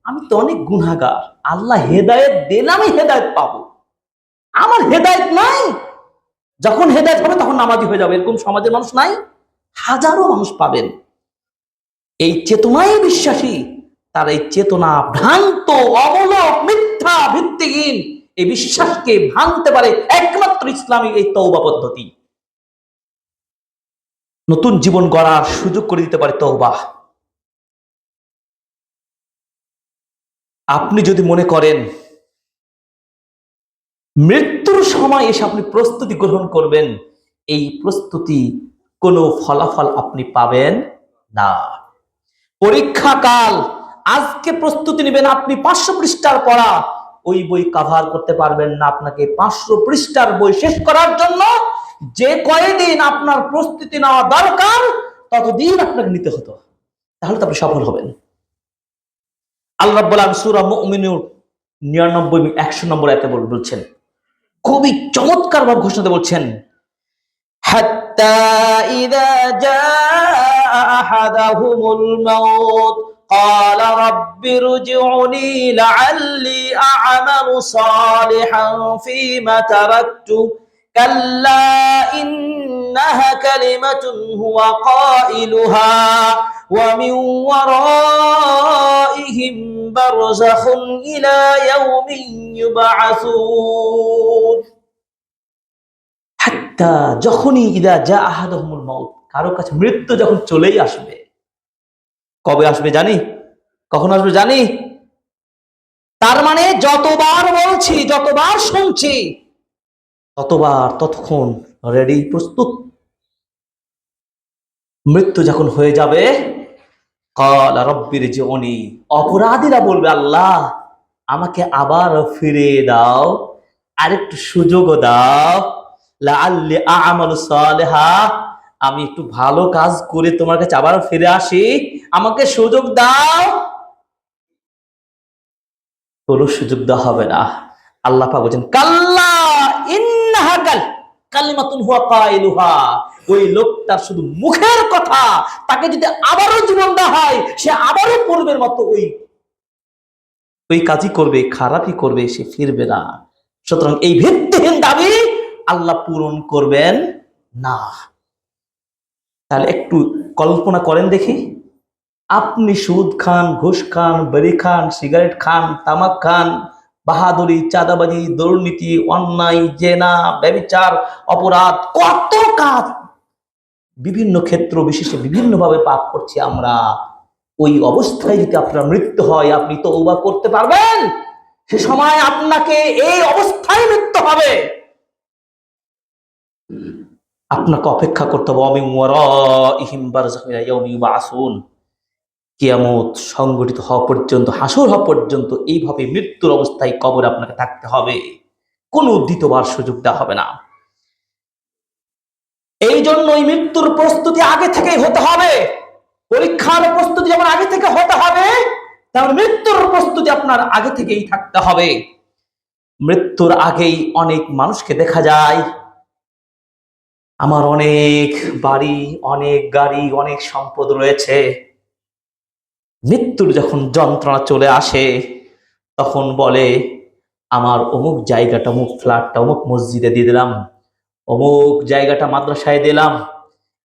আমি তো অনেক গুনাহগার, আল্লাহ হেদায়েত দেন আমি হেদায়েত পাবো, আমার হেদায়েত নাই। যখন হেদায়েত হবে তখন নামাজি হয়ে যাবে, এরকম সমাজের মানুষ নাই? হাজারো মানুষ পাবেন এই চেতনায় বিশ্বাসী, তার এই চেতনা ভ্রান্ত, অমূলক, মিথ্যা, ভিত্তিহীন এই বিশ্বাসকে ভাঙতে পারে একমাত্র ইসলামী এই তওবা পদ্ধতি। নতুন জীবন গড়ার সুযোগ করে দিতে পারে তওবা। আপনি যদি মনে করেন মৃত্যুর সময় এসে আপনি প্রস্তুতি গ্রহণ করবেন, এই প্রস্তুতি কোনো ফলাফল আপনি পাবেন না। পরীক্ষাকাল, আজকে প্রস্তুতি নেবেন, আপনি 500 পৃষ্ঠার পড়া ওই বই কভার করতে পারবেন না। আপনাকে 500 পৃষ্ঠার বই শেষ করার জন্য যে কয়দিন আপনার প্রস্তুতি নেওয়া দরকার ততদিন আপনাকে নিতে হতো, তাহলে তো আপনি সফল হবেন। আল্লাহ রাব্বুল আলামিন সূরা মুমিনুন 99 100 নম্বর আয়াতে বলছেন, খুবই চমৎকার ভাবে ঘোষণা বলছেন, হাত্তা ইযা জাআ আহাদাহুমুল মাউত قال رب ارجعوني لعلي أعمل صالحا فيما تركت كلا إنها كلمة هو قائلها ومن ورائهم برزخ إلى يوم يبعثون হাত্তা যখনই ইদা জা আহাদাহুমুল মাউত, কারো কাছে মৃত্যু যখন চলেই আসবে। কবে আসবে জানি? কখন আসবে জানি? তার মানে যতবার বলছি, যতবার শুনছি, ততবার ততক্ষণ রেডি, প্রস্তুত। মৃত্যু যখন হয়ে যাবে, ক্বালা রাব্বির জিউনি, অপরাধীরা বলবে আল্লাহ আমাকে আবার ফিরে দাও, আরেকটু সুযোগ দাও, লাআল্লি আ'মালু সালিহা, আমি একটু ভালো কাজ করে তোমার কাছে আবার ফিরে আসি, আমাকে সুযোগ দাও। কোনো সুযোগ দেওয়া হবে না। আল্লাহ পাক বলেন কাল্লা ইন্নাহা কালিমাতুন হুয়া কাইলুহা, ওই লোকটার শুধু মুখের কথা, তাকে যদি আবারও জীবন দেওয়া হয় সে আবারও পূর্বের মতো ওই কাজই করবে, খারাপই করবে, সে ফিরবে না। সুতরাং এই ভিত্তিহীন দাবি আল্লাহ পূরণ করবেন না। তাহলে একটু কল্পনা করেন দেখি, আপনি সুদ খান, ঘুষ খান, বেড়ি খান, সিগারেট খান, তামাক খান, বাহাদুরি, চাঁদাবাজি, দুর্নীতি, অন্যায়, জেনা, ব্যভিচার, অপরাধ, কত কাজ, বিভিন্ন ক্ষেত্র বিশেষে বিভিন্নভাবে পাপ করছি আমরা। ওই অবস্থায় যদি আপনার মৃত্যু হয়, আপনি তওবা করতে পারবেন? সে সময় আপনাকে এই অবস্থায় মৃত্যু হবে, আপনাকে অপেক্ষা করতে হবে মিন ওয়ারাইহিম বারযাখুন ইলা ইয়াউমি ইউবআসুন, কিয়ামত সংগঠিত হওয়া পর্যন্ত, হাসর হওয়া পর্যন্ত এইভাবে মৃত্যুর অবস্থায় কবরে আপনাকে থাকতে হবে, কোনো দ্বিতীয়বার সুযোগ দেওয়া হবে না। এই জন্য এই মৃত্যুর প্রস্তুতি আগে থেকেই হতে হবে। পরীক্ষার প্রস্তুতি যেমন আগে থেকে হতে হবে, তেমন মৃত্যুর প্রস্তুতি আপনার আগে থেকেই থাকতে হবে। মৃত্যুর আগেই অনেক মানুষকে দেখা যায়, আমার অনেক বাড়ি, অনেক গাড়ি, অনেক সম্পদ রয়েছে, মৃত্যুর যখন যন্ত্রণা চলে আসে তখন বলে আমার অমুক জায়গাটা, অমুক ফ্ল্যাটটা অমুক মসজিদে দিয়ে দিলাম, অমুক জায়গাটা মাদ্রাসায় দিলাম,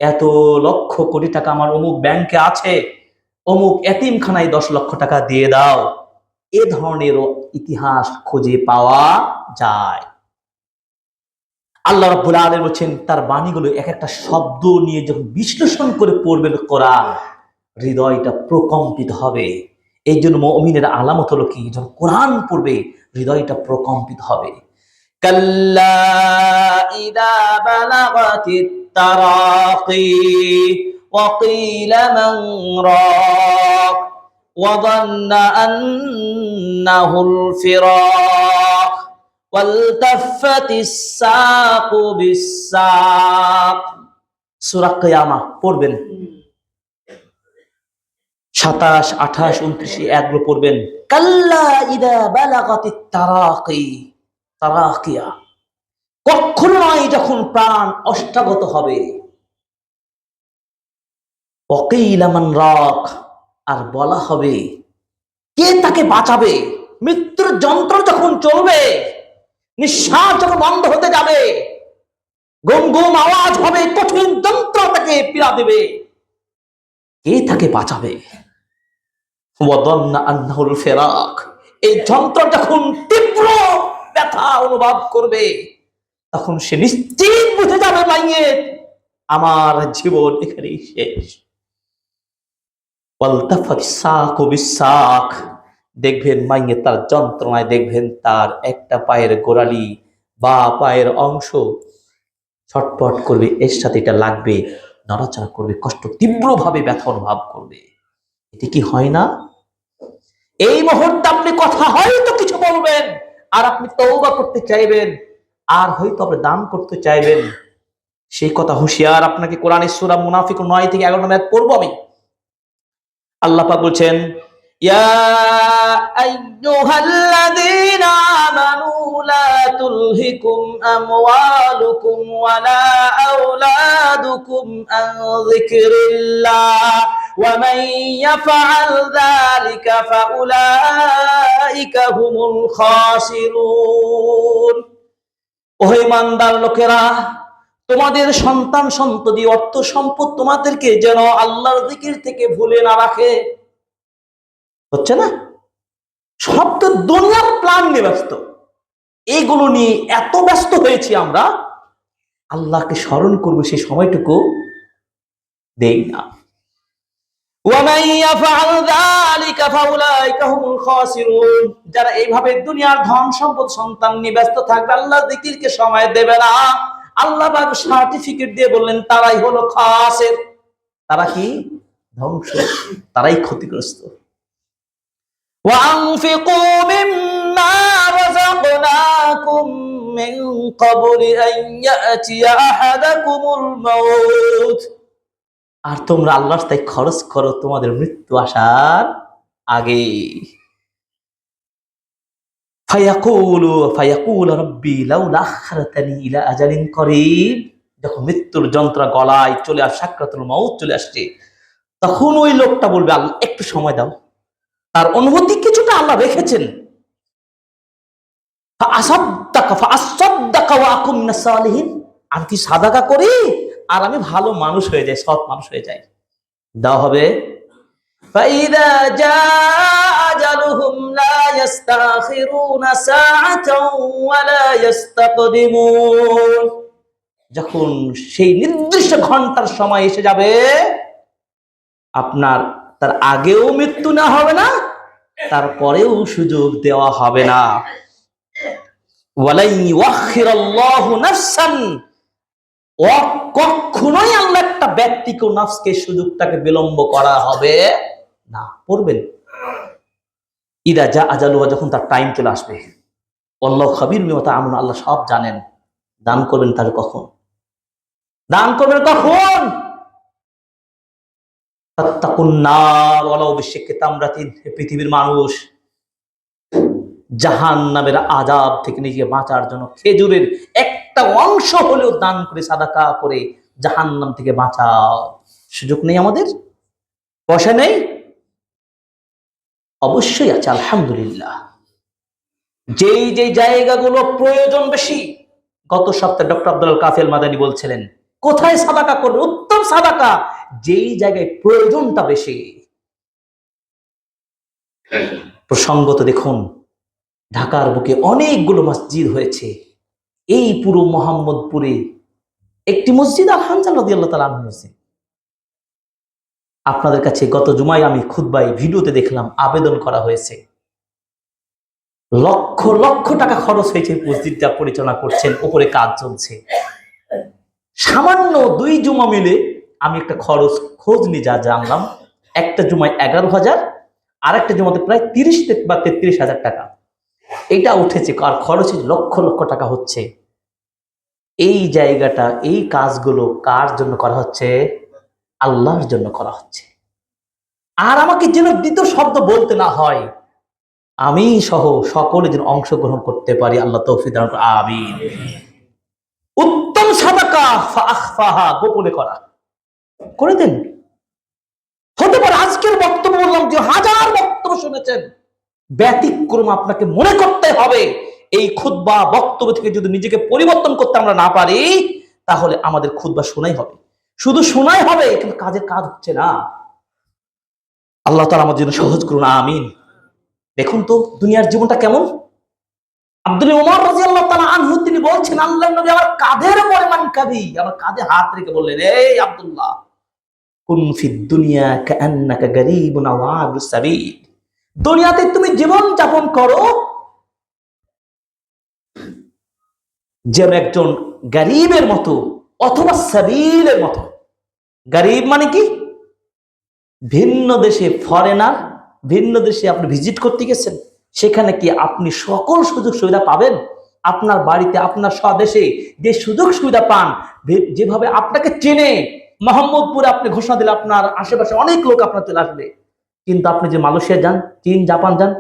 এত লক্ষ কোটি টাকা আমার অমুক ব্যাংকে আছে, অমুক এতিমখানায় 10 লক্ষ টাকা দিয়ে দাও। এ ধরনেরও ইতিহাস খুঁজে পাওয়া যায়। আল্লাহ রাব্বুল আলামিন বলেন তার বাণীগুলো এক একটা শব্দ নিয়ে যখন বিশ্লেষণ করে পড়বেন কোরআন, হৃদয়টা প্রকম্পিত হবে। এই জন্য মুমিনের আলামত হলো কি, যখন কোরআন পড়বে হৃদয়টা প্রকম্পিত হবে। কাল্লা ইযা বালাগাতিত তারাকি ওয়া কিলা মান রাক ওয়া যান্না আন্নাহুল ফিরাক ওয়ালতাফাতিস সাকু বিস-সাক। সূরা কিয়ামা পড়বেন, 27, 28, 29 একগুলো পড়বেন। কাল্লা ইদা বালাগাতিত তারাকি, তারাকিয়া, কখনো নয় যখন প্রাণ অষ্টাগত হবে। ওয়াকিলা মান রাক, আর বলা হবে কে তাকে বাঁচাবে। মৃত্যুর যন্ত্র যখন চলবে, নিঃশ্বাস যখন বন্ধ হতে যাবে, গুম গুম আওয়াজ হবে, কঠিন যন্ত্র তাকে পীড়া দেবে, কে তাকে বাঁচাবে। ওয়াদান্না আন্নাহুল ফিরাক, এই যন্ত্র যখন তীব্র ব্যথা অনুভব করবে, তখন সে নিশ্চিত বুঝে যাবে মাইয়ের আমার জীবন এখানেই শেষ। ওয়ালতাফাতিস সাকু বিসাক, দেখবেন মাইয়ে তার যন্ত্রণায়, দেখবেন তার একটা পায়ের গোড়ালি বা পায়ের অংশ ছটপট করবে, এর সাথে এটা লাগবে, নড়াচড়া করবে, কষ্ট তীব্রভাবে ব্যথা অনুভব করবে। এটি কি হয় না? এই মুহূর্তে আপনি কথা হয়তো কিছু বলবেন, আর আপনি তওবা করতে চাইবেন, আর হয়তো আপনি দান করতে চাইবেন, সেই কথা হুঁশিয়ার আপনাকে কোরআনের সূরা মুনাফিকুন 9 থেকে 11 নম্বর আয়াত পড়বো আমি। আল্লাহ পাক বলছেন, ইয়া আইয়ুহাল্লাযীনা আমানু লা তুলহিকুম আমওয়ালুকুম ওয়ালা আওলাদুকুম আন যিকরিল্লাহ ওয়া মান ইয়াফআল যালিকা ফাউলাইকা হুমুল খাসিরুন। ও ঈমানদার লোকেরা, তোমাদের সন্তান সন্ততি অর্থ সম্পদ তোমাদেরকে যেন আল্লাহর জিকির থেকে ভুলে না রাখে। হচ্ছে না? সব তো দুনিয়ার প্ল্যান নিয়ে ব্যস্ত, এইগুলো নিয়ে এত ব্যস্ত হয়েছি আমরা, আল্লাহকে স্মরণ করবো সেই সময়টুকু দেই না। যারা এইভাবে দুনিয়ার ধন সম্পদ সন্তান নিয়ে ব্যস্ত থাকবে, আল্লাহ জিকিরকে সময় দেবে না, আল্লাহ পাক সার্টিফিকেট দিয়ে বললেন তারাই হলো খাসির। তারা কি? ধ্বংস, তারাই ক্ষতিগ্রস্ত। وأنفقوا مما رزقناكم من قبل أن يأتي أحدكم الموت, আর তোমরা আল্লাহর রাস্তায় খরচ করো তোমাদের মৃত্যু আসার আগে। ফায়াকুলু রাব্বি লাউলা আখখারতানি ইলা আজালিন করিব, যখন মৃত্যুর যন্ত্রণা গলায় চলে আসে, সাকরাতুল মাউত চলে আসছে, তখন ওই লোকটা বলবে আল্লাহ একটু সময় দাও। তার অনুভূতি কিছুটা আল্লাহ রেখেছেন। আমি কি সাদাকা করি আর আমি ভালো মানুষ হয়ে যাই, সৎ মানুষ হয়ে যাই, দেওয়া হবে। যখন সেই নির্দিষ্ট ঘন্টার সময় এসে যাবে, আপনার তার আগেও মৃত্যু না হবে না, তারপরেও সুযোগ দেওয়া হবে না। কখনোই আল্লাহ একটা ব্যক্তিকে, নফসকে, সুযোগটাকে বিলম্ব করা হবে না। পড়বেন ইদা যা আজালুহা, যখন তার টাইম চলে আসবে। আল্লাহু খাবীরুম বিমা তা'মালুন, আল্লাহ সব জানেন। দান করবেন তার কখন? দান করবেন কখন? তাত্তাকুন্নার ওয়ালাউ বিশিক্কি তামরাতিন, পৃথিবীর মানুষ, জাহান্নামের আযাব থেকে নিজে বাঁচার জন্য খেজুরের একটা অংশ হলেও দান করে, সাদাকা করে জাহান্নাম থেকে বাঁচাও। সুযোগ নেই আমাদের? পয়সা নেই? অবশ্যই আছে, আলহামদুলিল্লাহ। যেই যেই জায়গাগুলো প্রয়োজন বেশি, গত সপ্তাহে ডক্টর আব্দুল কাফি আল মাদানী বলছিলেন কোথায় সাদাকা করবে, উত্তম সাদাকা যেই জায়গায় প্রয়োজনটা বেশি। প্রসঙ্গত দেখুন, ঢাকার বুকে অনেকগুলো মসজিদ হয়েছে। এই পুরো মোহাম্মদপুরে একটি মসজিদ আল হানজাল রাদিয়াল্লাহু তাআলা আনহু মসজিদ। আপনাদের কাছে গত জুমায় আমি খুতবায় ভিডিওতে দেখলাম আবেদন করা হয়েছে, লক্ষ লক্ষ টাকা খরচ হয়েছে, মসজিদটা পরিচালনা করছেন, উপরে কাজ চলছে। সামান্য 2 জুমা মিলে আমি একটা খোঁজ নিয়ে যা জানলাম, একটা জুমায় 11,000, আর একটা জুমাতে প্রায় 30 বা 33,000 টাকা এটা উঠেছে, আর খরচ লক্ষ লক্ষ টাকা হচ্ছে। এই জায়গাটা, এই কাজগুলো কার জন্য করা হচ্ছে? আল্লাহর জন্য করা হচ্ছে। আর আমাকে যেন দ্বিতীয় শব্দ বলতে না হয়, আমি সহ সকলে যেন অংশগ্রহণ করতে পারি। আল্লাহ তৌফিক দান করুন, আমিন। উত্তম সাদাকা ফাআখফাহা, গোপনে করা, করে দেন। হতে পারে আজকের বক্তব্য বললাম যে হাজার বক্তব্য শুনেছেন, ব্যতিক্রম আপনাকে মনে করতে হবে। এই খুতবা বক্তব্য থেকে যদি নিজেকে পরিবর্তন করতে আমরা না পারি, তাহলে আমাদের খুতবা শোনাই হবে, শুধু শোনাই হবে, কিন্তু কাজের কাজ হচ্ছে না। আল্লাহ তাআলা আমাদের জন্য সহজ করুন, আমিন। দেখুন তো দুনিয়ার জীবনটা কেমন। আব্দুল ওমর রাদিয়াল্লাহু তাআলা আনহু তিনি বলছেন, আল্লাহর নবী আমার কাঁধের উপরে মানকাবি, আমার কাঁধে হাত রেখে বললেন, এই আব্দুল্লাহ, কুন ফিদ দুনিয়া কাআন্নাকা গারীবুন আও আবিরুস সাবিল, দুনিয়াতে তুমি জীবন যাপন করো যেন একজন গরীবের মতো অথবা সাবিলের মতো। গরীব মানে কি? ভিন্ন দেশে ফরেনার, ভিন্ন দেশে আপনি ভিজিট করতে গেছেন, সেখানে কি আপনি সকল সুযোগ সুবিধা পাবেন? আপনার বাড়িতে, আপনার স্বদেশে যে সুযোগ সুবিধা পান, যেভাবে আপনাকে চেনে, মোহাম্মদপুরে আপনি ঘোষণা দিলে আপনার আশেপাশে অনেক লোক আপনার চলে আসবে। কিন্তু আপনি যে মালয়েশিয়া যান, চীন, জাপান যান,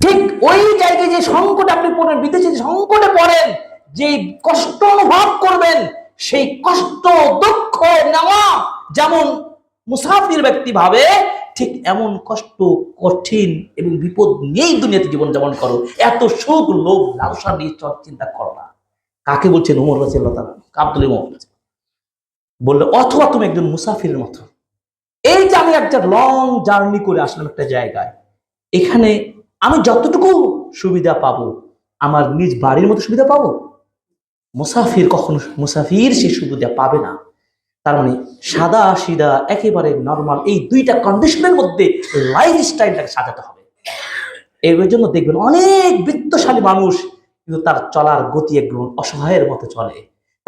ঠিক ওই জায়গায় যে সংকটে আপনি পড়েন, বিদেশে যে সংকটে পড়েন, যে কষ্ট অনুভব করবেন, সেই কষ্ট দুঃখ নেওয়া যেমন মুসাফির ব্যক্তি ভাবে, ঠিক এমন কষ্ট, কঠিন এবং বিপদ নিয়েই দুনিয়াতে জীবন যাপন করো। এত সুখ, লোভ, লালসা নিয়ে চিন্তা করো না। কাকে বলছেন? ওমর রাদিয়াল্লাহু তাআলা, আব্দুল ওমর বললো, অথবা তুমি একজন মুসাফিরের মতো। এই যে আমি একটা লং জার্নি করে আসলাম একটা জায়গায়, এখানে আমি যতটুকু সুবিধা পাবো, আমার নিজ বাড়ির মতো সুবিধা পাবো? মুসাফির কখনো মুসাফির সেই সুবিধা পাবে না। তার মানে সাদা সিধা একেবারে নরমাল, এই দুইটা কন্ডিশনের মধ্যে লাইফ স্টাইলটাকে সাজাতে হবে। এর জন্য দেখবেন অনেক বৃত্তশালী মানুষ, কিন্তু তার চলার গতি একদম অসহায়ের মতো চলে।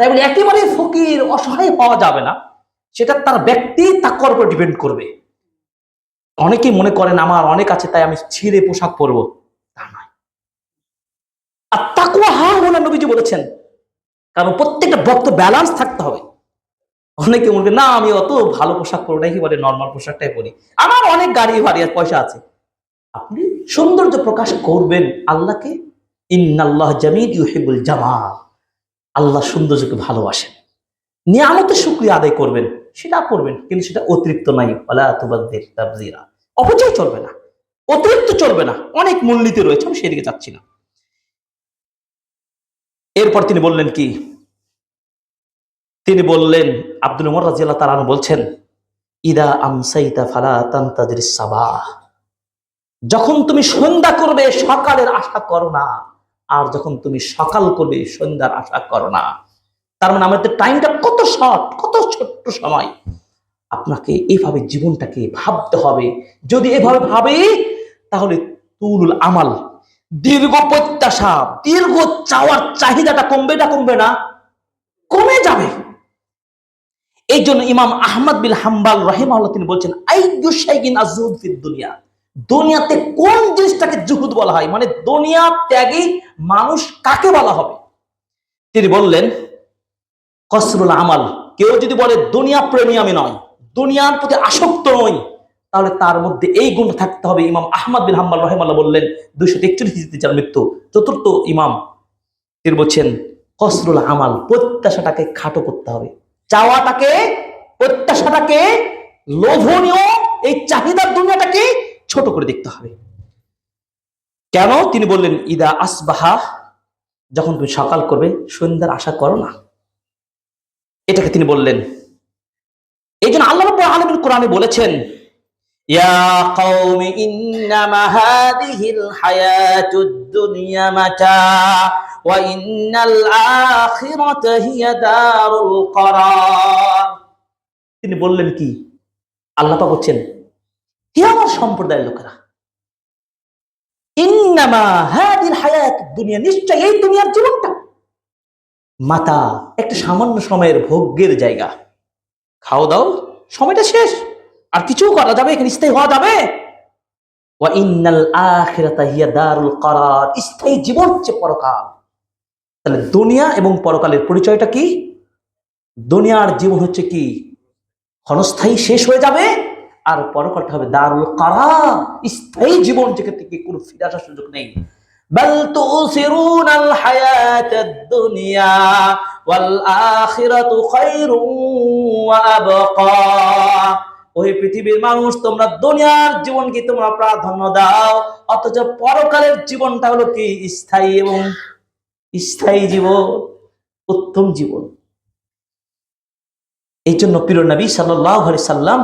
তাই বলে একেবারে ফকির অসহায় পাওয়া যাবে না, সেটা তার ব্যক্তি তাকওয়ার উপর ডিপেন্ড করবে। অনেকেই মনে করেন আমার অনেক আছে তাই আমি ছিঁড়ে পোশাক পরবো, তা নয়। আর তাকওয়া হাউনা নবীজি বলেছেন, কারণ প্রত্যেকটা ভক্ত ব্যালেন্স থাকতে হবে। অনেকে মনে করেন না আমি অত ভালো পোশাক পরবো না, কি বলে নর্মাল পোশাকটাই পরি, আমার অনেক গাড়ি বাড়ি আর পয়সা আছে। আপনি সৌন্দর্য প্রকাশ করবেন আল্লাহকে, ইন্নাল্লাহ জামিল ইউহিব্বুল জামাল, আল্লাহ সৌন্দর্যকে ভালোবাসেন। নিয়ামতের শুকরিয়া আদায় করবেন, সেটা করবেন, কিন্তু সেটা অতিরিক্ত নাই। ওয়ালা তুবাযজির তাবযীরা, অপচয় চলবে না, অতিরিক্ত চলবে না, অনেক মূলনীতি রয়েছে, আমি সেদিকে যাচ্ছি না। এরপর তিনি বললেন কি? তিনি বললেন, আব্দুল ওমর রাদিয়াল্লাহু তাআলা আনহু বলছেন, ইদা আমসাইতা ফালা তানতাজিরিস সাবাহ, যখন তুমি সন্ধ্যা করবে সকালের আশা করো না, আর যখন তুমি সকাল করবে সন্ধ্যার আশা করো না। তার মানে আমাদের টাইমটা কত শর্ট, কত ছোট্ট সময়। আপনাকে এইভাবে জীবনটাকে ভাবতে হবে। যদি এভাবে ভাবে, তাহলে তুলুল আমাল, দীর্ঘ প্রত্যাশা, দীর্ঘ চাওয়ার চাহিদাটা কমবে না? কমবে না? কমে যাবে। এই জন্য ইমাম আহমদ বিন হাম্বল রাহিমাহুল্লাহ তিনি বলছেন, আইয়ু শাইইন আযহুদ ফিদ দুনিয়া, দুনিয়াতে কোন জিনিসটাকে জুহুদ বলা হয়, মানে দুনিয়া ত্যাগী মানুষ কাকে বলা হবে? তিনি বললেন, কসরুল আমাল, কেউ যদি বলে দুনিয়া প্রেমী আমি নয়, দুনিয়ার প্রতি আসক্ত নই, তাহলে তার মধ্যে এই গুণ থাকতে হবে। ইমাম আহমদ বিন হাম্বল রাহিমাহুল্লাহ বললেন, 243 হিজরিতে যার মৃত্যু, চতুর্থ ইমাম, তিনি বলছেন কসরুল আমাল, প্রত্যাশাটাকে খাটো করতে হবে, চাওয়াটাকে, প্রত্যাশাটাকে, লোভনীয় এই চাহিদার দুনিয়াটাকে ছোট করে দেখতে হবে। কেন? তিনি বললেন, ইদা আসবাহা, যখন তুমি সকাল করবে সন্ধ্যার আশা করো না। এটাকে তিনি বললেন। এই জন্য আল্লাহ রাব্বুল আলামিন কোরআনে বলেছেন, ইয়া কওমি ইন্নামা হাযিহিল হায়াতুদ দুনিয়া মাতা ওয়া ইন্নাল আখিরাতা হিয়া দারুল করার। তিনি বললেন কি? আল্লাহ পাক বলছেন, হে আমার সম্প্রদায়ের লোকেরা, ইন্নামা হাযিহিল হায়াতুদ দুনিয়া, নিশ্চয় এই দুনিয়ার জীবনটা মাতা, একটা সামান্য সময়ের ভোগ্যের জায়গা। খাও দাও, সময়টা শেষ, আর কিছু করা যাবে, এখানে স্থায়ী হওয়া যাবে। ওয়া ইন্নাল আখিরাতা হিয়া দারুল করার, স্থায়ী জীবন হচ্ছে পরকাল। তাহলে দুনিয়া এবং পরকালের পরিচয়টা কি? দুনিয়ার জীবন হচ্ছে কি ক্ষণস্থায়ী, শেষ হয়ে যাবে, আর পরকালটা হবে দারুল কারার, স্থায়ী জীবন, যেখান থেকে কোনো ফিরে আসার সুযোগ নেই। বাল তুসিরুনাল হায়াতাদ দুনিয়া ওয়াল আখিরাতু খায়রুন ওয়া আবকা। ওই পৃথিবীর মানুষ, তোমরা দুনিয়ার জীবনকে তোমরা প্রাধান্য দাও, অথচ পরকালের জীবনটা হলো কি স্থায়ী এবং স্থায়ী জীবন, উত্তম জীবন। এই জন্য প্রিয় নবী সাল্লাল্লাহু আলাইহি সাল্লাম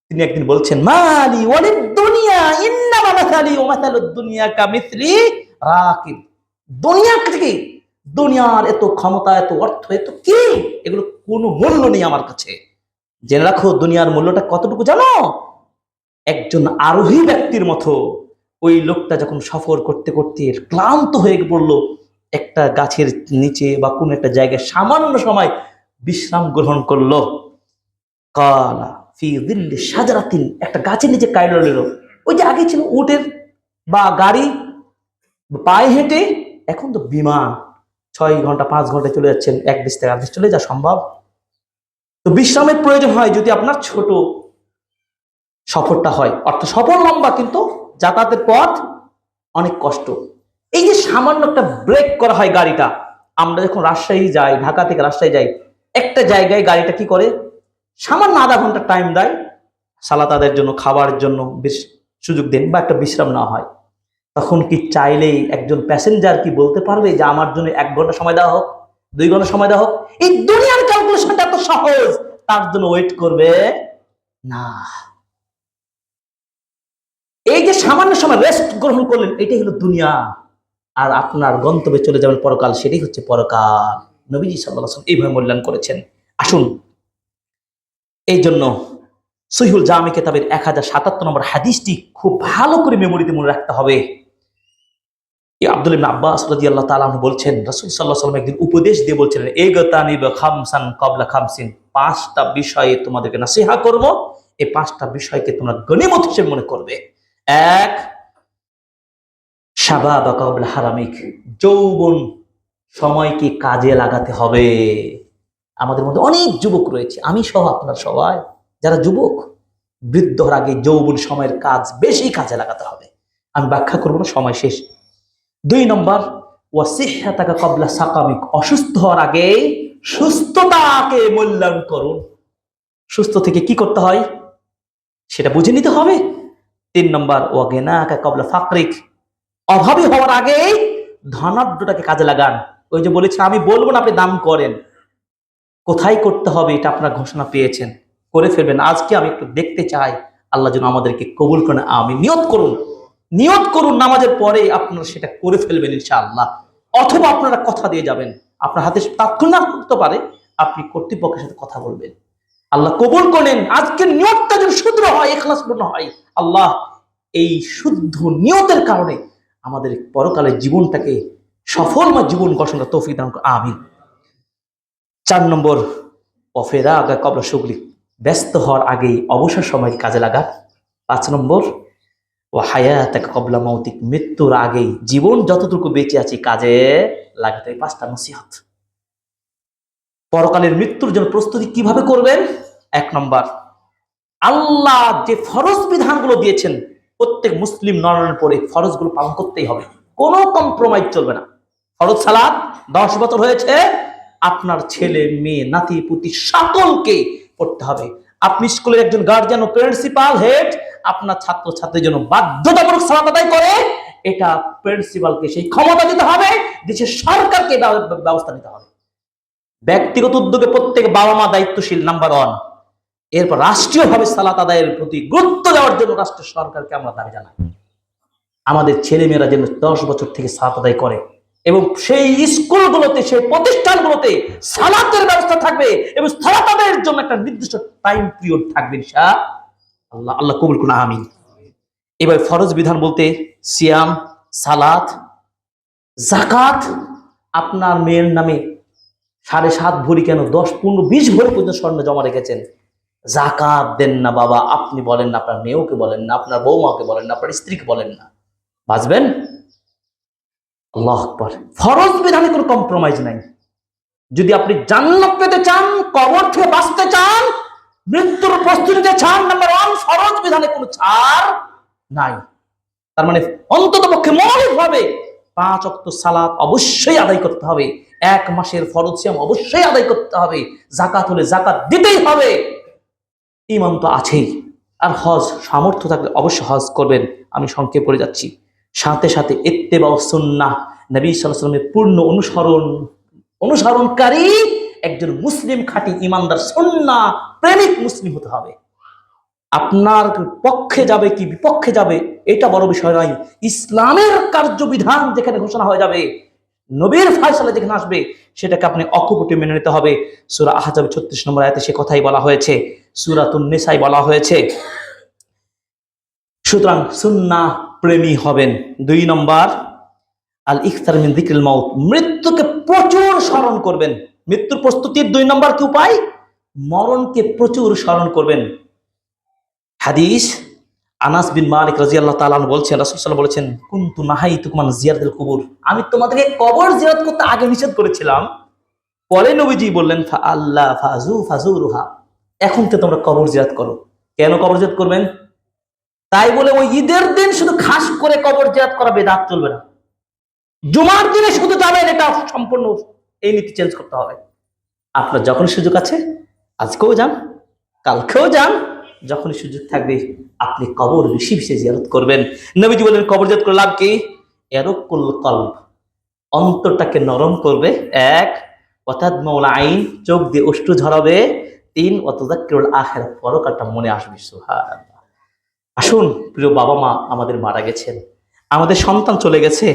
তিনি একদিন বলছেন, মালি ওয়ালিদ দুনিয়া ইন্নামা মাসালি ওয়া মাসালুদ দুনিয়া কামিসলি রাকিব। দুনিয়ার কি, দুনিয়ার এত ক্ষমতা, এত অর্থ, এত কি, এগুলো কোনো মূল্য নেই আমার কাছে। জেনে রাখো দুনিয়ার মূল্যটা কতটুকু জানো? একজন আরোহী ব্যক্তির মতো। ওই লোকটা যখন সফর করতে করতে ক্লান্ত হয়ে পড়লো, একটা গাছের নিচে বা কোন একটা জায়গায় সামান্য সময় বিশ্রাম গ্রহণ করলো। কালা ফি যিল্লি শাজারাতিন, একটা গাছের নিচে কাইলো নিল। ওই যে আগে ছিল উটের বা গাড়ি, পায়ে হেঁটে, এখন তো বিমান, 6 ঘন্টা 5 ঘন্টায় চলে যাচ্ছেন, এক দেশ থেকে আরেক দেশ চলে যাওয়া সম্ভব। তো বিশ্রামের প্রয়োজন হয় যদি আপনার ছোট সফরটা হয়, অর্থাৎ সফর লম্বা কিন্তু যাতায়াতের পথ অনেক কষ্ট। এই যে সামান্য একটা ব্রেক করা হয় গাড়িটা, আমরা যখন রাজশাহী যাই, ঢাকা থেকে রাজশাহী যাই, একটা জায়গায় গাড়িটা কি করে, সামান্য আধা ঘন্টা টাইম দেয় সালাত আদায়ের জন্য, খাবারের জন্য বেশ সুযোগ দেন বা একটা বিশ্রাম নেওয়া হয়। তখন কি চাইলেই একজন প্যাসেঞ্জার কি বলতে পারবে যে আমার জন্য 1 ঘন্টা সময় দেওয়া হোক, 2 ঘন্টা সময় দেওয়া হোক? এই দুনিয়ার ক্যালকুলেশনটা এত সহজ, তার জন্য ওয়েট করবে না। এই যে সামান্য সময় রেস্ট গ্রহণ করলেন, এটাই হলো দুনিয়া। আর আপনার গন্তব্যে চলে যাবেন পরকাল, সেটাই হচ্ছে পরকাল। নবীজি সাল্লাল্লাহু আলাইহি ওয়াসাল্লাম এইভাবে মূল্যায়ন করেছেন। আসুন, এই জন্য সহিহুল জামি কিতাবের 1077 নম্বর হাদিসটি খুব ভালো করে মেমোরিতে মনে রাখতে হবে। আব্দুল্লাহ ইবনে আব্বাস রাদিয়াল্লাহু তাআলা আনহু বলছেন, রাসূল সাল্লাল্লাহু আলাইহি ওয়াসাল্লাম একদিন উপদেশ দিয়ে বলছেন, ইগতানিব খামসান ক্বাবলা খামসিন, 5টা বিষয়ে তোমাদেরকে নসিহত করব, এই 5টা বিষয়কে তোমরা গনিমত হিসেবে মনে করবে। 1, শাবাবা ক্বাবলা হারামিক, যৌবন সময়কে কাজে লাগাতে হবে। আমাদের মধ্যে অনেক যুবক রয়েছে, আমি সহ আপনার সবাই যারা যুবক, বৃদ্ধ হওয়ার আগে যৌবন সময়ের কাজ বেশি কাজে লাগাতে হবে। আমি ব্যাখ্যা করবো না, সময় শেষ। 2 নম্বর, ওয়াসিহহাতাকা ক্বাবলা সাকামিক, অসুস্থ হওয়ার আগে সুস্থতাকে মূল্যায়ন করুন। সুস্থ থেকে কি করতে হয় সেটা বুঝে নিতে হবে। 3 নম্বর, ওয়াগিনাকা ক্বাবলা ফাকরিক, অভাবী হওয়ার আগে ধনাঢ্যটাকে কাজে লাগান। ওই যে বলেছি, আমি বলবো না, আপনি দান করেন। কোথায় করতে হবে এটা আপনার ঘোষণা পেয়েছেন, করে ফেলবেন। আজকে আমি একটু দেখতে চাই আল্লাহ যেন আমাদেরকে কবুল করেন। আমি নিয়ত করুন, নিয়ত করুন, নামাজের পরে আপনারা সেটা করে ফেলবেন ইনশাআল্লাহ। অথবা আপনারা কথা দিয়ে যাবেন, আপনার হাতে তাৎক্ষণিক করতে পারে, আপনি কর্তৃপক্ষের সাথে কথা বলবেন। আল্লাহ কবুল করেন। আজকের নিয়তটা যেন শুদ্ধ হয়, ইখলাসপূর্ণ হয়। আল্লাহ এই শুদ্ধ নিয়তের কারণে আমাদের পরকালের জীবনটাকে সফলময় জীবন গঠনের তৌফিক দান করুন, আমিন। 4 নম্বর, ওয়াফিরাগা ক্বাবলা শুগলি, ব্যস্ত হওয়ার আগেই অবসর সময় কাজে লাগা। 5 নম্বর, ওয়াহায়াতাকা ক্বাবলা মাউতিক, মৃত্যুর আগেই জীবন যতটুকু বেঁচে আছি কাজে লাগাতে। 5টা নসিহত। পরকালের মৃত্যুর জন্য প্রস্তুতি কিভাবে করবেন? 1 নম্বর, আল্লাহ যে ফরজ বিধানগুলো দিয়েছেন প্রত্যেক মুসলিম নরনারীর পরে ফরজগুলো পালন করতেই হবে, কোনো কম্প্রোমাইজ চলবে না। ফরজ সালাত 10 বছর হয়েছে, আপনার ছেলে মেয়ে নাতি পুতি সকলকে পড়তে হবে। আপনি স্কুলের একজন গার্জিয়ান ও প্রিন্সিপাল হেড, আপনার ছাত্র ছাত্রীর জন্য বাধ্যতামূলক সালাত আদায় করে, এটা প্রিন্সিপালকে সেই ক্ষমতা দিতে হবে, দেশের সরকারকে ব্যবস্থা নিতে হবে। ব্যক্তিগত উদ্যোগে প্রত্যেক বাবা মা দায়িত্বশীল, নাম্বার 1। এরপর রাষ্ট্রীয়ভাবে সালাত আদায়ের প্রতি গুরুত্ব দেওয়ার জন্য রাষ্ট্র সরকারকে আমরা দাবি জানাই। আমাদের ছেলেমেয়েরা যেন 10 বছর থেকে সালাত আদায় করে, এবং সেই স্কুলগুলোতে, সেই প্রতিষ্ঠানগুলোতে সালাতের ব্যবস্থা থাকবে, এবং সালাত আদায়ের জন্য একটা নির্দিষ্ট টাইম পিরিয়ড থাকবে ইনশাআল্লাহ। আল্লাহ কবুল করুন, আমিন। এবার ফরজ বিধান বলতে সিয়াম, সালাত, যাকাত। আপনার মেয়ের নামে 7.5 ভরি কেন 10, 15, 20 ভরি পর্যন্ত স্বর্ণ জমা রেখেছেন, যাকাত দেন না বাবা। আপনি বলেন না, আপনার মেয়েকে বলেন না, আপনার বৌমাকে বলেন না, আপনার স্ত্রীকে বলেন না, বাঁচবেন। আল্লাহু আকবার। ফরজ বিধানে কোনো কম্প্রোমাইজ নাই। যদি আপনি জান্নাত পেতে চান, কবর থেকে বাঁচতে চান, মৃত্যুর প্রস্তুতিতে ছাড় নাম্বার 1, ফরজ বিধানে কোনো ছাড় নাই। তার মানে অন্তত পক্ষে মৌলিক ভাবে 5 ওয়াক্ত সালাত অবশ্যই আদায় করতে হবে, 1 মাসের ফরজ সিয়াম অবশ্যই আদায় করতে হবে, যাকাত হলে যাকাত দিতেই হবে, ঈমান তো আছেই। আর হজ সামর্থ্য থাকলে অবশ্যই হজ করবেন। আমি সংক্ষেপ করে যাচ্ছি। সাথে সাথে ইত্তেবা সুন্নাহ, নবী সাল্লাল্লাহু আলাইহি ওয়াসাল্লামের পূর্ণ অনুসরণকারী একজন মুসলিম, খাঁটি ঈমানদার সুন্নাহ প্রেমিক মুসলিম হতে হবে। আপনার পক্ষে যাবে কি বিপক্ষে যাবে এটা বড় বিষয় নয়। ইসলামের কার্যবিধান যেখানে ঘোষণা হয়ে যাবে, নবীর ফয়সালা যেখানে আসবে, সেটাকে আপনি অকপটে মেনে নিতে হবে। সূরা আহজাব 36 নম্বর আয়াতে সে কথাই বলা হয়েছে, সূরাতুন নিসায় বলা হয়েছে। সুতরাং সুন্নাহ প্রেমী হবেন। 2 নম্বর, আল ইখতার মিন যিকরিল মাউত, মৃত্যুকে প্রচুর স্মরণ করবেন। মৃত্যুর প্রস্তুতির 2 নম্বর কি উপায়? মরণকে প্রচুর স্মরণ করবেন। হাদিস, আনাস বিন মালিক রাদিয়াল্লাহু তাআলা আনহু বলছেন, রাসূল সাল্লাল্লাহু আলাইহি ওয়াসাল্লাম বলেছেন, কুনতু নাহাইতুকুম আন জিয়ারাতিল কুবুর, আমি তোমাদেরকে কবর জিয়ারত করতে আগে নিষেধ করেছিলাম। পরে নবীজি বললেন, ফা আল্লাহ ফাজুরুহা, এখন তো তোমরা কবর জিয়ারত করো। কেন কবর জিয়ারত করবেন? তাই বলে ওই ঈদের দিন শুধু খাস করে কবর জিয়ারত করা বেদাত চলবে না। জুমার দিনে শুধু যাবেন, এটা সম্পূর্ণ এই নীতি চেঞ্জ করতে হবে। আপনার যখন সুযোগ আছে, আজকেও যান, কালকেও যান, যখনই সুযোগ থাকবে আপনি কবর বেশি বেশি জিয়ারত করবেন। নবীজি বলেন, কবর জিয়ারত করে লাভ কি? ইয়ারকুল কলব, অন্তরটাকে নরম করবে। 1, ওয়াতাদমাউল আইন, চোখ দিয়ে অশ্রু ঝরাবে। 3, ওয়াতাযাক্কিরুল আখিরাহ, পরকালটা মনে আসবে। সুবহানাল্লাহ। আসুন, প্রিয় বাবা মা আমাদের মারা গেছেন, আমাদের সন্তান চলে গেছে,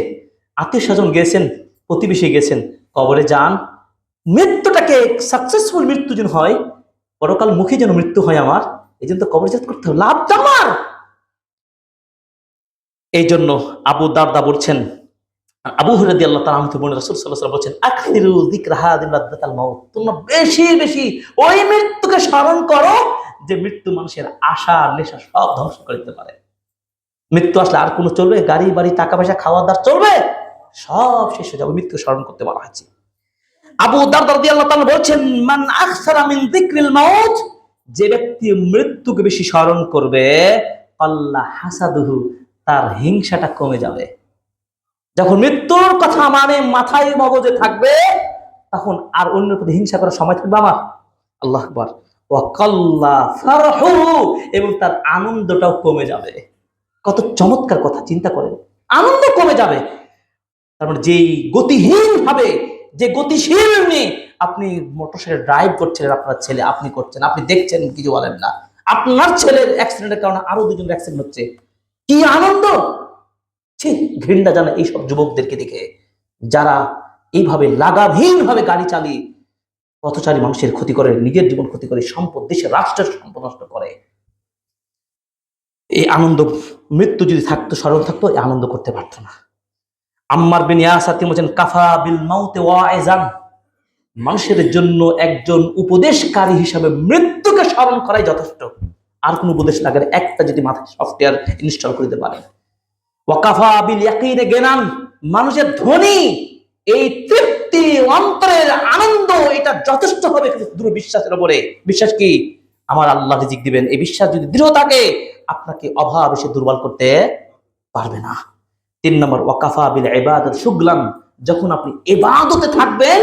আত্মীয় স্বজন গেছেন, প্রতিবেশী গেছেন, কবরে যান। মৃত্যুটাকে সাকসেসফুল মৃত্যু যেন হয়, পরকাল মুখী যেন মৃত্যু হয় আমার, এই জন্য তো কবর জিয়ারত করতে হবে, লাভ আমার। এই জন্য আবু দারদা বলছেন, আবু হুরায়রা রাদিয়াল্লাহু তাআলা আনহু বলেন, রাসূল সাল্লাল্লাহু আলাইহি ওয়াসাল্লাম বলেছেন, আকসিরু যিকরা হাযিল লাযযাতাল মাউত, তোমরা বেশি বেশি ওই মৃত্যুকে স্মরণ করো যে মৃত্যু মানুষের আশা নেশা সব ধ্বংস করে দিতে পারে। মৃত্যু আসলে আর কোনো চলবে? গাড়ি বাড়ি টাকা পয়সা খাওয়া দাওয়া চলবে? সব শেষ হয়ে যাবে। মৃত্যু স্মরণ করতে বলা হয়েছে। আবু দারদা রাদিয়াল্লাহু তাআলা বলেছেন, মান আকসারা মিন যিকরিল মাউত, যে ব্যক্তি মৃত্যুকে বেশি স্মরণ করবে, আল্লাহ হাসাদুহু, তার হিংসাটা কমে যাবে। যখন মৃত্যুর কথা মানে মাথায় মগজে থাকবে, তখন আর অন্যের প্রতি হিংসা করার সময় থাকবে আমার। আল্লাহু আকবার। ওয়া কাল্লা ফারহুহু, এবং তার আনন্দটাও কমে যাবে। কত চমৎকার কথা, চিন্তা করেন, আনন্দ কমে যাবে। তার মানে যেই গতিহীন ভাবে, যে গতিশীল নেই, আপনি মোটরসাইকেল ড্রাইভ করছেন, আপনার ছেলে, আপনি করছেন, আপনি দেখছেন, কিছু বলেন না, আপনার ছেলের অ্যাক্সিডেন্টের কারণে আরো 2 জনের অ্যাক্সিডেন্ট হচ্ছে, কি আনন্দ! ঠিক ঘৃণা জানা এইসব যুবকদেরকে দেখে, যারা এইভাবে লাগামহীন ভাবে গাড়ি চালিয়ে পথচারী মানুষের ক্ষতি করে, নিজের জীবন ক্ষতি করে, সম্পদ, দেশের রাষ্ট্রের সম্পদ নষ্ট করে। এই আনন্দ, মৃত্যু যদি থাকতো, স্মরণ থাকতো, এই আনন্দ করতে পারতো না। আম্মার বিন ইয়াসার তিনি বলেছেন, কাফা বিল মাউতে ওয়াইজান, মানুষের জন্য একজন উপদেশকারী হিসাবে মৃত্যুকে স্মরণ করাই যথেষ্ট, আর কোন উপদেশ লাগে না, একটা যদি মাথায় সফটওয়্যার ইনস্টল করে দিতে পারে। ওয়াকাফা বিল ইয়াকিনে জ্ঞান, মানুষের ধনী এই তৃপ্তি, অন্তরের আনন্দ, এটা যথেষ্ট হবে দৃঢ় বিশ্বাসের উপরে। বিশ্বাস কি? আমার আল্লাহ রিজিক দিবেন, এই বিশ্বাস যদি দৃঢ় থাকে, আপনাকে অভাব এসে দুর্বল করতে পারবে না। 3 নম্বর, ওয়াকাফা বিল ইবাদাত শুগলান, যখন আপনি ইবাদতে থাকবেন,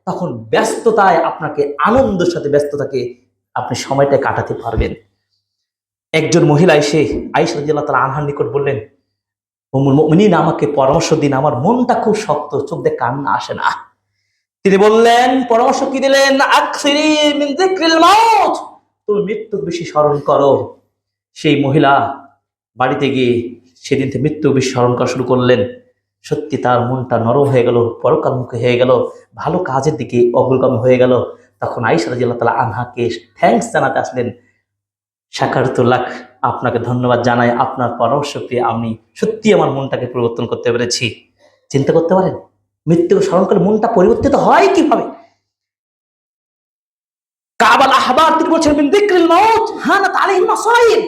তখন ব্যস্ততায় আপনাকে আনন্দের সাথে ব্যস্ততাকে আপনি সময়টা কাটাতে পারবেন। একজন মহিলা এসে আয়েশা রাদিয়াল্লাহু তাআলা আনহার নিকট বললেন, উম্মুল মুমিনিন, আমাকে পরামর্শ দিন, আমার মনটা খুব শক্ত, চোখ দিয়ে কান্না আসে না। তিনি বললেন, পরামর্শ কি দিলেন? আকসিরি মিন যিকরিল মাউত, তুমি মৃত্যু বেশি স্মরণ করো। সেই মহিলা বাড়িতে গিয়ে সেদিন থেকে মৃত্যু বেশি স্মরণ করা শুরু করলেন। সত্যি তার মনটা নরম হয়ে গেল, পরকালমুখী হয়ে গেল, ভালো কাজের দিকে অগ্রগামী হয়ে গেল। তখন আয়েশা রাদিয়াল্লাহু তাআলা আনহাকে থ্যাঙ্কস জানাতে আসলেন, শাকারতুল্লাহ, আপনাকে ধন্যবাদ জানাই, আপনার পরামর্শ পেয়ে আমি সত্যি আমার মনটাকে পরিবর্তন করতে পেরেছি। চিন্তা করতে পারেন, মৃত্যুকে স্মরণ করে মনটা পরিবর্তিত হয় কিভাবে? কাবাল আহবার তিনি বলছেন, মিন যিকরিল মাউত হানাত আলাইহিল মাসাইব,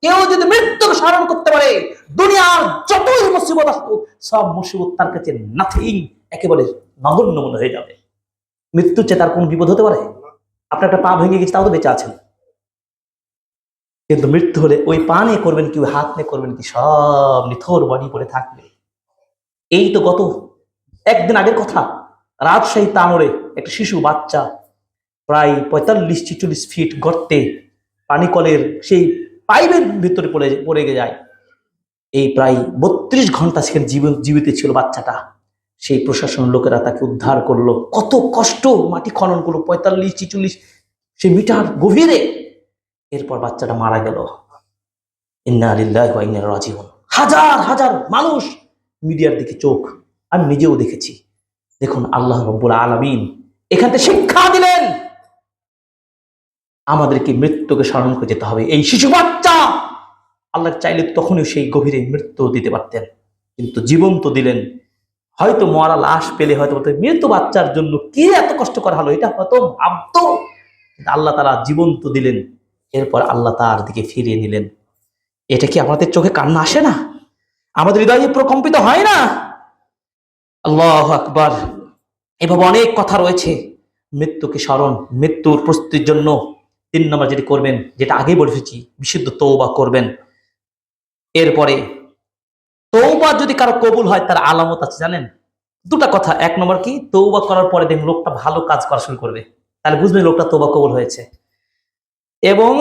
কেউ যদি মৃত্যুকে স্মরণ করতে পারে, দুনিয়ার যতই মুসিবত আসুক, সব মুসিবত তার কাছে নাথিং, একেবারে নগণ্য মনে হয়ে যাবে। মৃত্যুর চেয়ে তার কোন বিপদ হতে পারে? আপনার একটা পা ভেঙে গেছে, তাও তো বেঁচে আছেন। কিন্তু মৃত্যু হলে ওই পা নিয়ে করবেন কি, ওই হাত নিয়ে করবেন কি, সব নিথর বডি পড়ে থাকবে। এই তো গত একদিন আগের কথা, রাজশাহী তানোরে একটা শিশু বাচ্চা প্রায় 45-46 ফিট গর্তে পানি কলের সেই পাইপের ভিতরে পড়ে যায়। এই প্রায় 32 ঘন্টা সেখানে জীবিত ছিল বাচ্চাটা। সেই প্রশাসন লোকেরা তাকে উদ্ধার করলো, কত কষ্ট মাটি খনন করলো 45-46 সে মিটার গভীরে। এরপর বাচ্চাটা মারা গেল। ইন্না লিল্লাহি ওয়া ইন্না ইলাইহি রাজিউন। হাজার হাজার মানুষ মিডিয়ার দিকে চোখ, আমি নিজেও দেখেছি। দেখুন আল্লাহ রাব্বুল আলামিন এখান থেকে শিক্ষা দিলেন আমাদেরকে মৃত্যুকে স্মরণ করে যেতে হবে। এই শিশু বাচ্চা আল্লাহ চাইলে তখনই সেই গভীরে মৃত্যু দিতে পারতেন, কিন্তু জীবন্ত দিলেন। হয়তো মরা লাশ পেলে হয়তো মৃত্যু বাচ্চার জন্য কি এত কষ্ট করা হলো, এটা হয়তো ভাবতো, আল্লাহ তাআলা জীবন্ত দিলেন। এরপর আল্লাহ তার দিকে ফিরিয়ে নিলেন। এটা কি আমাদের চোখে কান্না আসে না? আমাদের হৃদয়ে প্রকম্পিত হয় না? আল্লাহু আকবার। এভাবে অনেক কথা রয়েছে। মৃত্যুকে স্মরণ, মৃত্যুর প্রস্তুতির জন্য 3 নম্বর যেটি করবেন, যেটা আগেই বলেছি, বিশুদ্ধ তওবা করবেন। এরপরে তওবা যদি কারো কবুল হয় তার আলামত আছে জানেন? 2টা কথা। 1 নম্বর কি, তওবা করার পরে দেখুন লোকটা ভালো কাজ করা শুরু করবে, তাহলে বুঝবেন লোকটা তওবা কবুল হয়েছে। এবং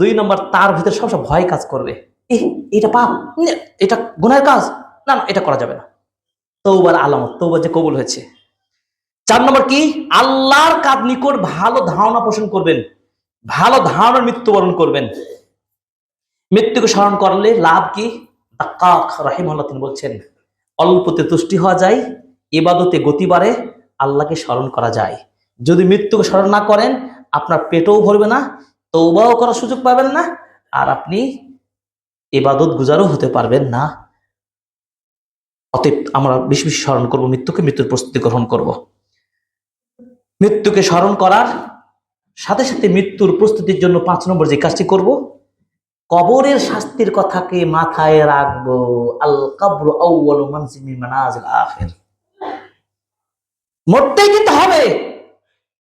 2 নম্বর, তার ভিতরে সবসময় ভয় কাজ করবে, এটা পাপ, এটা গুনাহের কাজ, না না এটা করা যাবে না। তওবার আলামত, তওবা যে কবুল হয়েছে। 4 নম্বর কি, আল্লাহর কাজ নিকট ভালো ধারণা পোষণ করবেন, ভালো ধারণার মৃত্যুবরণ করবেন। মৃত্যুকে স্মরণ করলে লাভ কি? দাক্কাক রাহিমাহুল্লাহ তিনি বলছেন, অল্পতে তুষ্টি হওয়া যায়, ইবাদতে গতি বাড়ে, আল্লাহকে স্মরণ করা যায়। যদি মৃত্যুকে স্মরণ না করেন আপনার পেটও ভরবে না, তওবাও করার সুযোগ পাবেন না, আর আপনি ইবাদত গুজারও হতে পারবেন না। অতএব আমরা বেশি বেশি স্মরণ করবো মৃত্যুকে, মৃত্যুর প্রস্তুতি গ্রহণ করব। মৃত্যুকে স্মরণ করার সাথে সাথে মৃত্যুর প্রস্তুতির জন্য 5 নম্বর যে কাজটি করব, কবরের শাস্তির কথাকে মাথায় রাখবো। আল কবরু আউয়ালু মানজিল মিন মানাজিল আখির। মরতেই কিন্তু হবে,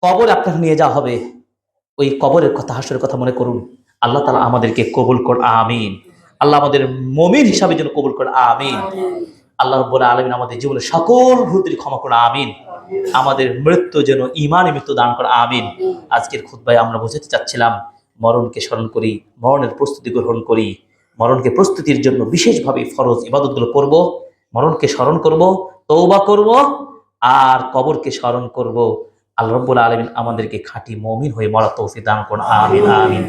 কবর আপনাকে নিয়ে যাওয়া হবে। ওই কবরের কথা, হাসরের কথা মনে করুন। আল্লাহ তাআলা আমাদেরকে কবুল করুন, আমিন। আল্লাহ আমাদের মুমিন হিসাবে যেন কবুল করুন, আমিন। আল্লাহ রাব্বুল আলামিন আমাদের জীবনের সকল ভুল ক্ষমা করুন, আমিন। আমাদের মৃত্যু যেন ঈমানে মৃত্যু দান করুন, আমিন। আজকের খুতবায় আমরা বোঝাতে চাচ্ছিলাম মরণকে স্মরণ করি, মরণের প্রস্তুতি গ্রহণ করি। মরণকে প্রস্তুতির জন্য বিশেষভাবে ফরজ ইবাদতগুলো করব, মরণকে স্মরণ করব, তওবা করব, আর কবরকে স্মরণ করব। আল্লাহ রাব্বুল আলামিন আমাদেরকে খাঁটি মুমিন হয়ে মরার তৌফিক দান করুন, আমিন আমিন।